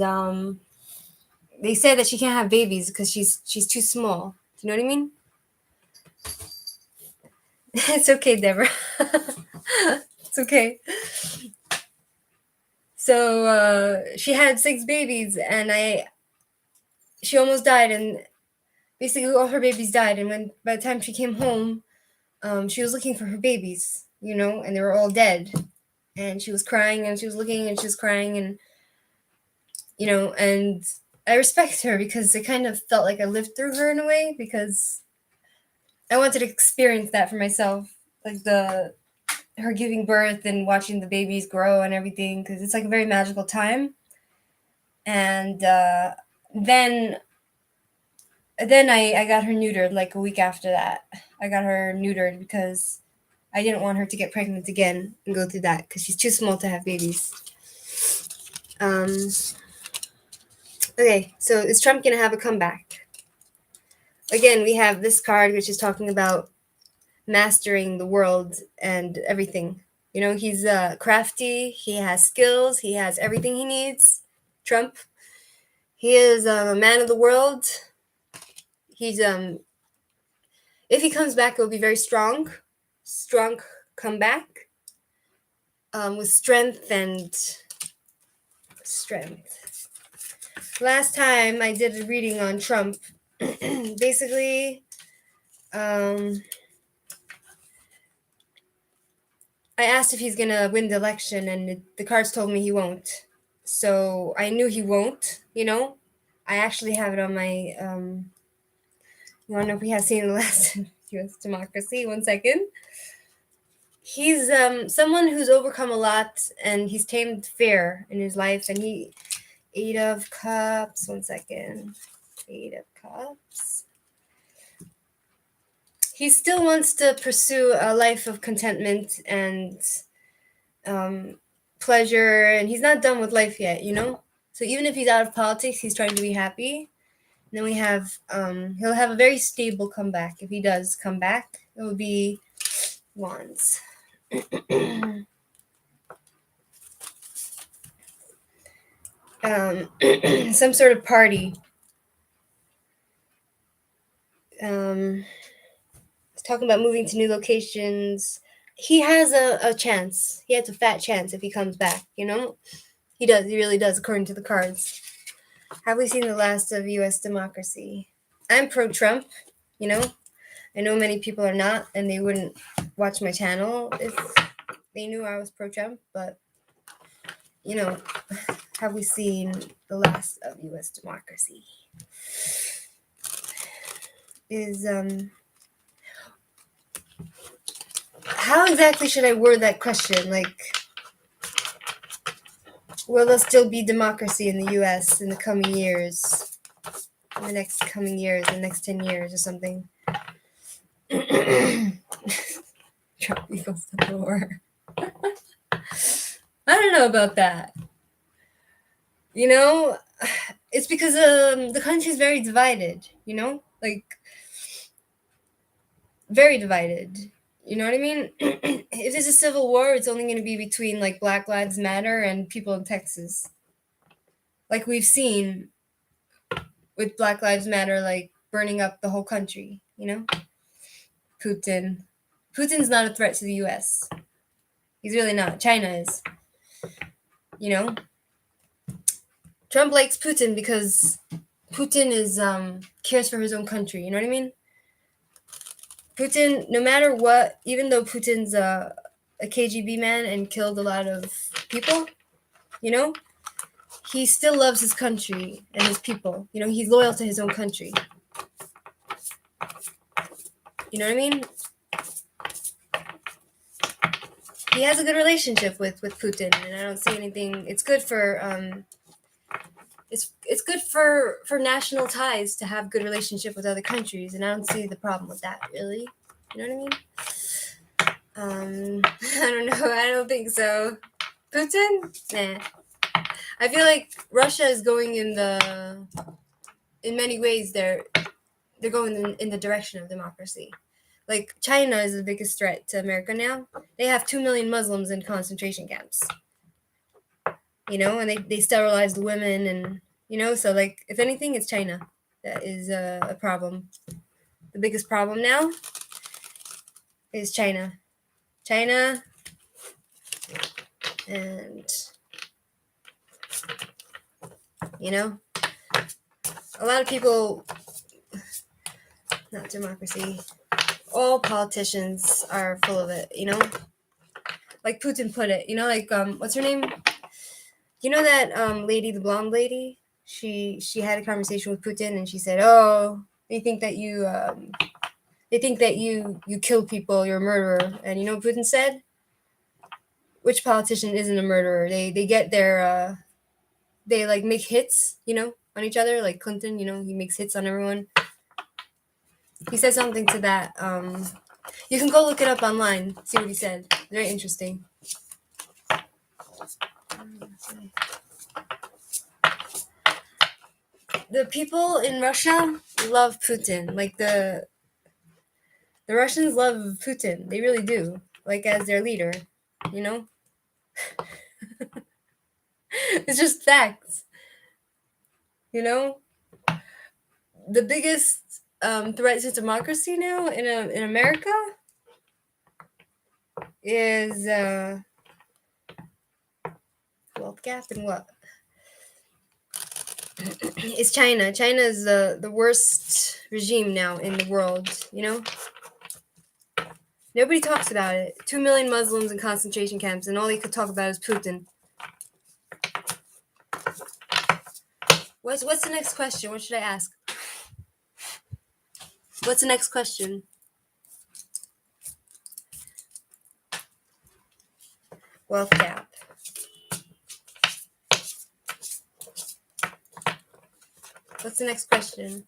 they said that she can't have babies because she's too small. Do you know what I mean? It's okay, Deborah. It's okay. So she had 6 babies, and she almost died, and basically all her babies died. And by the time she came home, she was looking for her babies, and they were all dead. And she was crying, and she was looking, and she was crying, and and I respect her because it kind of felt like I lived through her in a way, because I wanted to experience that for myself, like her giving birth and watching the babies grow and everything, because it's like a very magical time. And then I got her neutered like a week after that. I got her neutered because I didn't want her to get pregnant again and go through that because she's too small to have babies. Okay, so is Trump going to have a comeback? Again, we have this card, which is talking about mastering the world and everything. He's crafty. He has skills. He has everything he needs. Trump. He is a man of the world. He's if he comes back, it will be very strong comeback, with strength and strength. Last time I did a reading on Trump, basically, I asked if he's gonna win the election, and the cards told me he won't. So I knew he won't. I actually have it on my. You want to know if we have seen the last U.S. democracy? 1 second. He's someone who's overcome a lot, and he's tamed fear in his life, and he. 8 of Cups. 1 second. 8 of Cups. He still wants to pursue a life of contentment and pleasure, and he's not done with life yet. So even if he's out of politics, he's trying to be happy. And then we have he'll have a very stable comeback. If he does come back, it will be Wands. Some sort of party. He's talking about moving to new locations. He has a chance. He has a fat chance if he comes back. He does. He really does, according to the cards. Have we seen the last of U.S. democracy? I'm pro-Trump. I know many people are not, and they wouldn't watch my channel if they knew I was pro-Trump. But have we seen the last of U.S. democracy? Is how exactly should I word that question? Like, will there still be democracy in the U.S. in the coming years? In the next coming years, the next 10 years or something? Trump equals the war. I don't know about that. It's because the country is very divided, like very divided. You know what I mean? If there's a civil war, it's only going to be between like Black Lives Matter and people in Texas. Like we've seen with Black Lives Matter, like burning up the whole country, Putin's not a threat to the US. He's really not. China is. Trump likes Putin because Putin is cares for his own country. You know what I mean? Putin, no matter what, even though Putin's a KGB man and killed a lot of people, he still loves his country and his people. He's loyal to his own country. You know what I mean? He has a good relationship with Putin, and I don't see anything. It's good for it's good for national ties to have good relationship with other countries, and I don't see the problem with that, really. You know what I mean? I don't know. I don't think so. Putin? Nah. I feel like Russia is going in many ways they're going in the direction of democracy. Like China is the biggest threat to America now. They have 2 million Muslims in concentration camps. And they sterilize the women, and so like if anything, it's China that is a problem. The biggest problem now is China. And a lot of people, not democracy, all politicians are full of it, like Putin put it, like what's her name, that lady, the blonde lady, she had a conversation with Putin, and she said, oh, they think that you kill people, you're a murderer. And you know what Putin said? Which politician isn't a murderer? They get their they like make hits, on each other, like Clinton, he makes hits on everyone. He said something to that. You can go look it up online, see what he said. Very interesting. The people in Russia love Putin. Like the Russians love Putin. They really do. Like as their leader, It's just facts. The biggest threat to democracy now in America is wealth gap and what? It's China. China is the worst regime now in the world, Nobody talks about it. 2 million Muslims in concentration camps, and all they could talk about is Putin. What's the next question? What should I ask? What's the next question? Wealth gap. What's the next question?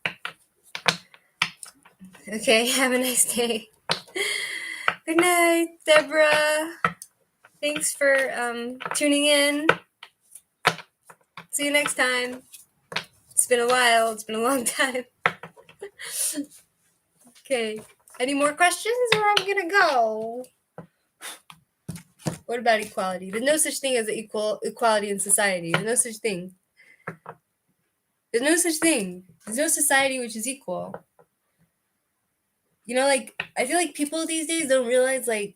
Okay, have a nice day. Good night, Deborah. Thanks for tuning in. See you next time. It's been a while. It's been a long time. Okay. Any more questions, or I'm gonna go? What about equality? There's no such thing as equality in society. There's no such thing. There's no such thing. There's no society which is equal. You know, like, I feel like people these days don't realize, like,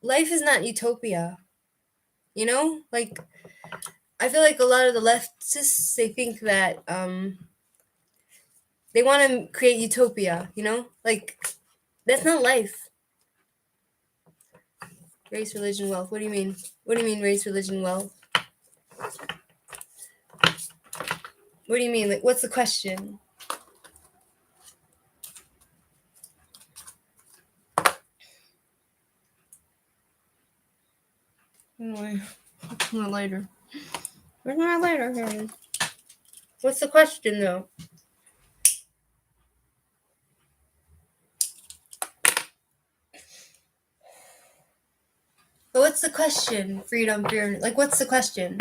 life is not utopia. You know? Like, I feel like a lot of the leftists, they think that they want to create utopia, you know? Like, that's not life. Race, religion, wealth. What do you mean? What do you mean race, religion, wealth? What do you mean? Like, what's the question? Anyway, my lighter. Where's my lighter? Here it is. What's the question, though? But what's the question? Freedom, fear. Like, what's the question?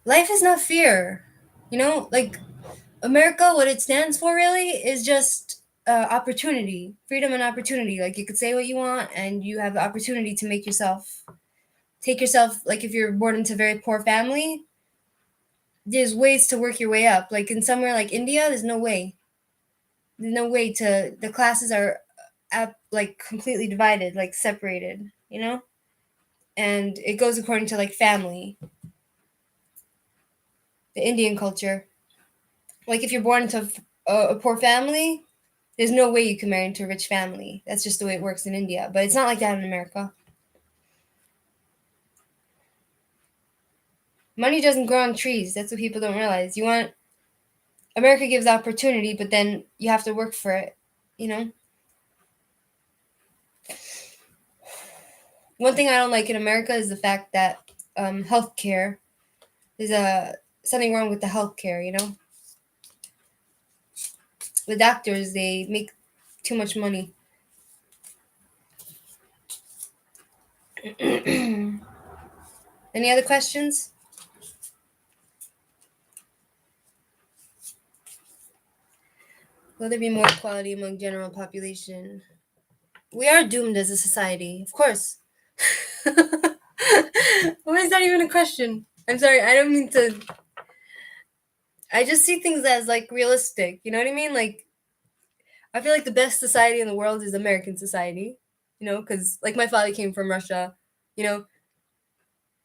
Life is not fear. You know, like, America, what it stands for really is just opportunity, freedom and opportunity. Like, you could say what you want, and you have the opportunity to take yourself, like, if you're born into a very poor family, there's ways to work your way up. Like, in somewhere like India, there's no way. There's no way to, the classes are like completely divided, like separated, you know? And it goes according to like family, the Indian culture. Like, if you're born into a poor family, there's no way you can marry into a rich family. That's just the way it works in India. But it's not like that in America. Money doesn't grow on trees. That's what people don't realize. America gives opportunity, but then you have to work for it, you know? One thing I don't like in America is the fact that healthcare, there's something wrong with the healthcare, you know? The doctors, they make too much money. Any other questions? Will there be more equality among general population? We are doomed as a society, of course. Why is that even a question? I'm sorry, I don't mean to. I just see things as like realistic. You know what I mean? Like, I feel like the best society in the world is American society. You know, because like my father came from Russia. You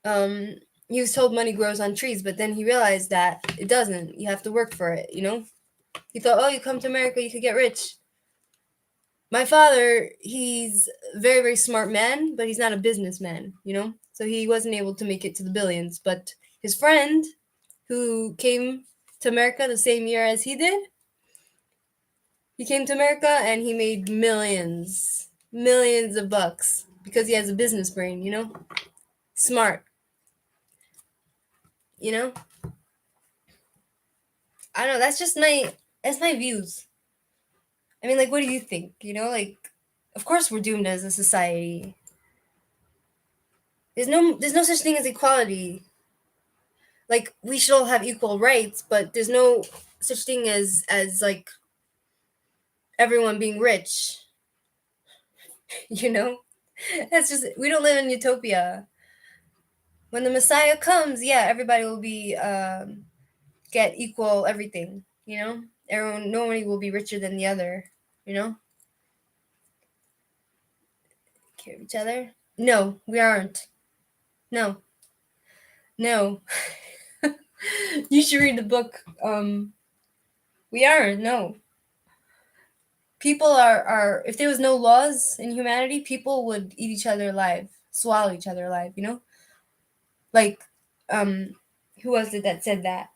know, he was told money grows on trees, but then he realized that it doesn't. You have to work for it. You know, he thought, oh, you come to America, you could get rich. My father, he's a very, very smart man, but he's not a businessman, you know? So he wasn't able to make it to the billions. But his friend, who came to America the same year as he did, he came to America and he made millions of bucks because he has a business brain, you know? Smart, you know? I don't know, that's my views. I mean, like, what do you think? You know, like, of course we're doomed as a society. There's no such thing as equality. Like, we should all have equal rights, but there's no such thing as like everyone being rich. You know, that's just, we don't live in utopia. When the Messiah comes, yeah, everybody will be get equal everything. You know, everyone, nobody will be richer than the other. You know, care of each other. No, we aren't. No, no. You should read the book. We aren't. No. People are. If there was no laws in humanity, people would eat each other alive, swallow each other alive. You know, like, um, who was it that said that?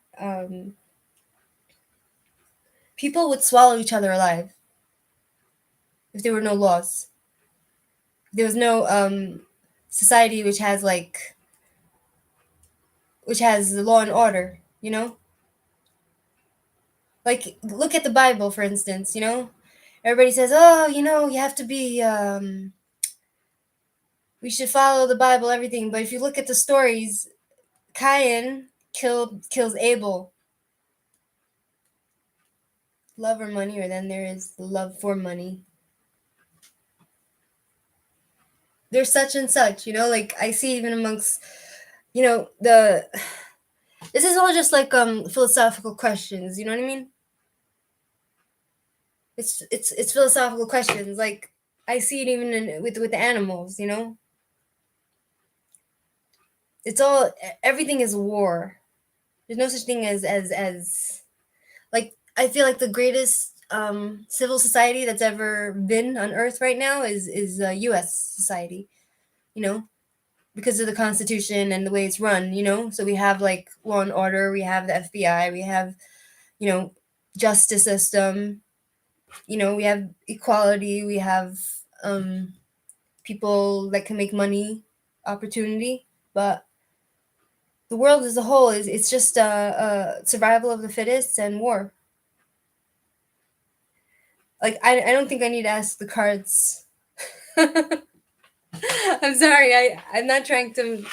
People would swallow each other alive if there were no laws. There was no society which has the law and order. You know, like look at the Bible for instance. You know, everybody says, oh, you know, you have to be. We should follow the Bible, everything. But if you look at the stories, Cain kills Abel. Love or money, or then there is the love for money. There's such and such, you know, like I see even amongst, you know, the this is all just like philosophical questions, you know what I mean? It's philosophical questions. Like I see it even with the animals, you know? It's all everything is war. There's no such thing as like I feel like the greatest civil society that's ever been on Earth right now is U.S. society. You know, because of the Constitution and the way it's run. You know, so we have like law and order. We have the FBI. We have, you know, justice system. You know, we have equality. We have people that can make money, opportunity. But the world as a whole is it's just survival of the fittest and war. Like I don't think I need to ask the cards. I'm sorry. I'm not trying to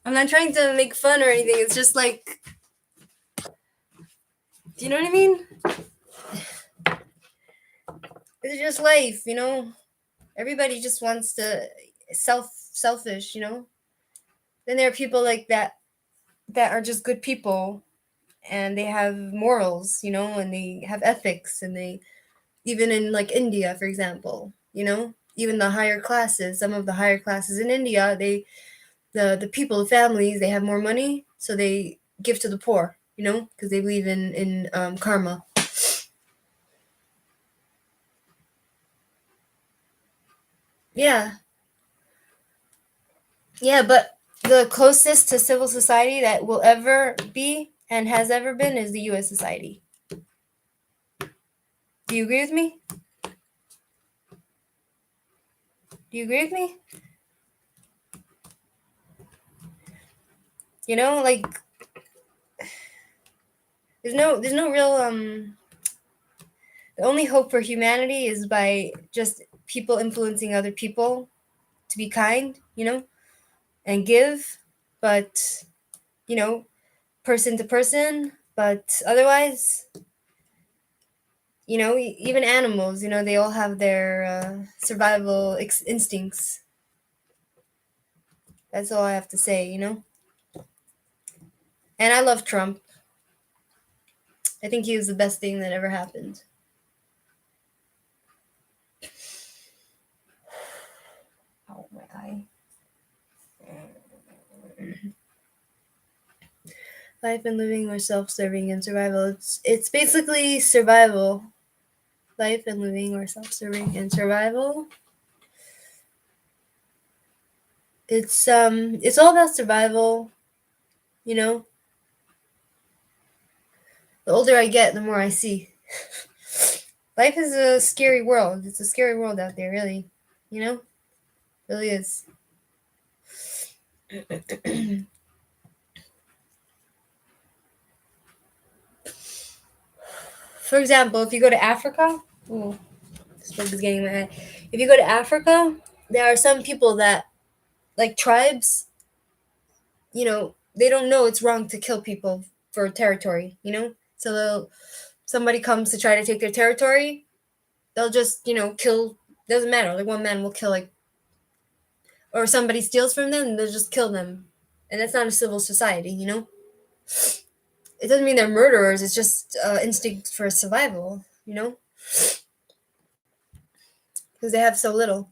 make fun or anything. It's just like, do you know what I mean? It's just life, you know. Everybody just wants to selfish, you know. Then there are people like that are just good people and they have morals, you know, and they have ethics and they even in like India, for example, you know, even the higher classes, some of the higher classes in India, the people, the families, they have more money, so they give to the poor, you know, because they believe in karma. Yeah, yeah, but the closest to civil society that will ever be and has ever been is the U.S. society. Do you agree with me? Do you agree with me? You know, like there's no real the only hope for humanity is by just people influencing other people to be kind, you know, and give, but you know, person to person, but otherwise, you know, even animals, you know, they all have their survival instincts. That's all I have to say, you know. And I love Trump. I think he was the best thing that ever happened. Oh, my eye. Life and living or self-serving and survival. It's basically survival. Life and living or self-serving and survival. It's all about survival, you know. The older I get, the more I see. Life is a scary world. It's a scary world out there, really. You know? It really is. For example, if you go to Africa, ooh, this book is getting my head. If you go to Africa, there are some people that, like tribes, you know, they don't know it's wrong to kill people for territory, you know? So somebody comes to try to take their territory, they'll just, you know, kill, doesn't matter. Like one man will kill like, or somebody steals from them, they'll just kill them. And that's not a civil society, you know? It doesn't mean they're murderers, it's just instinct for survival, you know? Because they have so little.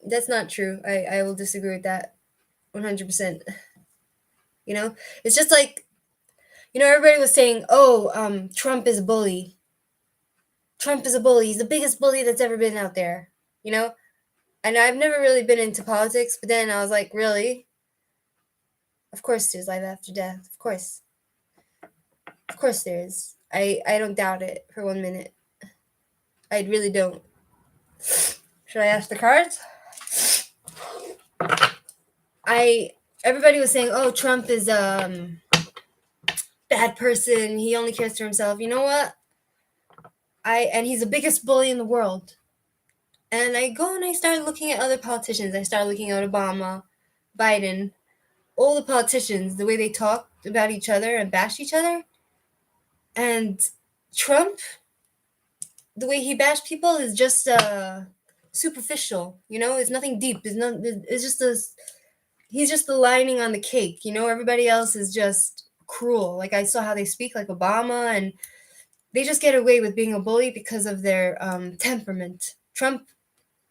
That's not true. I will disagree with that 100%. You know, it's just like, everybody was saying, oh, Trump is a bully. Trump is a bully. He's the biggest bully that's ever been out there. And I've never really been into politics, but then I was like, really? Of course there's life after death. Of course. Of course there is. I don't doubt it for 1 minute. I really don't. Should I ask the cards? Everybody was saying, oh, Trump is bad person. He only cares for himself. You know what? And he's the biggest bully in the world. And I go and I start looking at other politicians. I start looking at Obama, Biden, all the politicians, the way they talk about each other and bash each other. And Trump, the way he bashed people is just superficial. It's nothing deep. It's just he's just the lining on the cake. Everybody else is just cruel. Like, I saw how they speak, like Obama, and they just get away with being a bully because of their temperament. Trump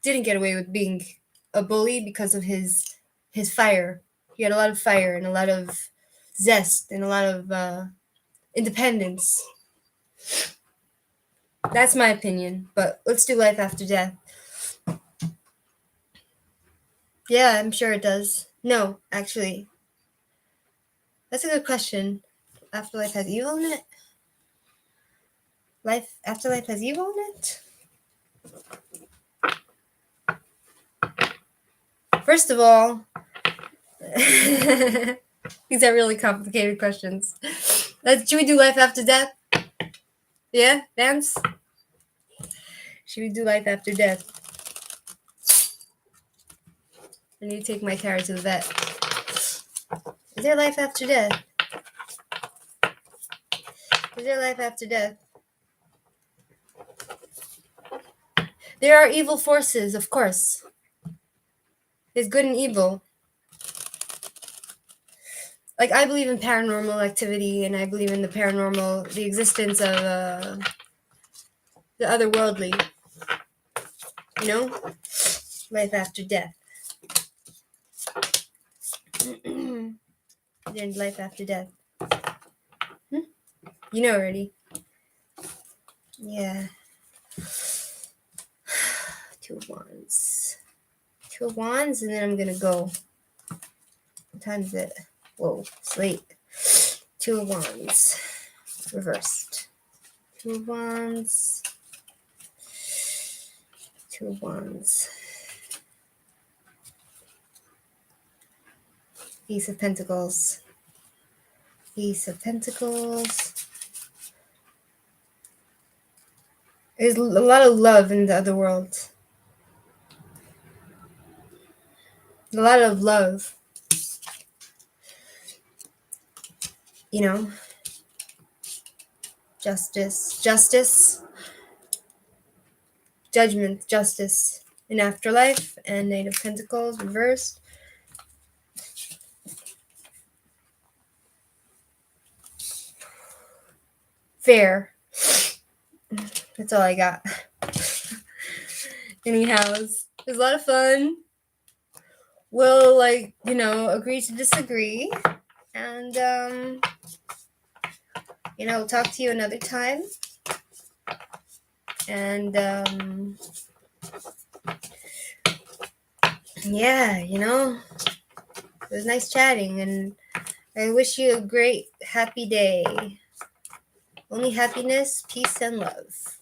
didn't get away with being a bully because of his fire. He had a lot of fire and a lot of zest and a lot of independence. That's my opinion, but let's do life after death. Yeah, I'm sure it does. No, actually. That's a good question. Afterlife has evil in it? Afterlife has evil in it? First of all, these are really complicated questions. Should we do life after death? Yeah, Vance? Should we do life after death? I need to take my carrot to the vet. Is there life after death? Is there life after death? There are evil forces, of course. There's good and evil. Like, I believe in paranormal activity, and I believe in the existence of the otherworldly. Life after death. There's life after death. You know already. Yeah. 2 of Wands. 2 of Wands, and then I'm gonna go. What time is it? Whoa, it's late. 2 of Wands. Reversed. 2 of Wands. 2 of Wands. Ace of Pentacles. Ace of Pentacles. There's a lot of love in the other world. A lot of love. Justice. Judgment, justice. In afterlife, and Knight of Pentacles reversed. Fair. That's all I got. Anyhow, it was a lot of fun. We'll, agree to disagree. And, we'll talk to you another time. And, yeah, it was nice chatting. And I wish you a great, happy day. Only happiness, peace, and love.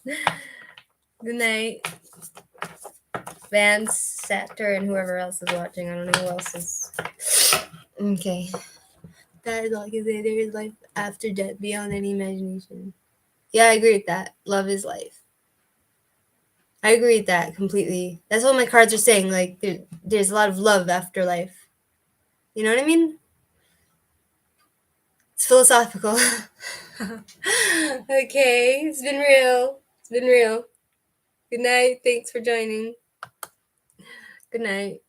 Good night. Vance, Satter, and whoever else is watching. I don't know who else is. Okay. That is all I can say. There is life after death, beyond any imagination. Yeah, I agree with that. Love is life. I agree with that completely. That's what my cards are saying. Like, there's a lot of love after life. You know what I mean? It's philosophical. Okay, it's been real. Good night. Thanks for joining. Good night.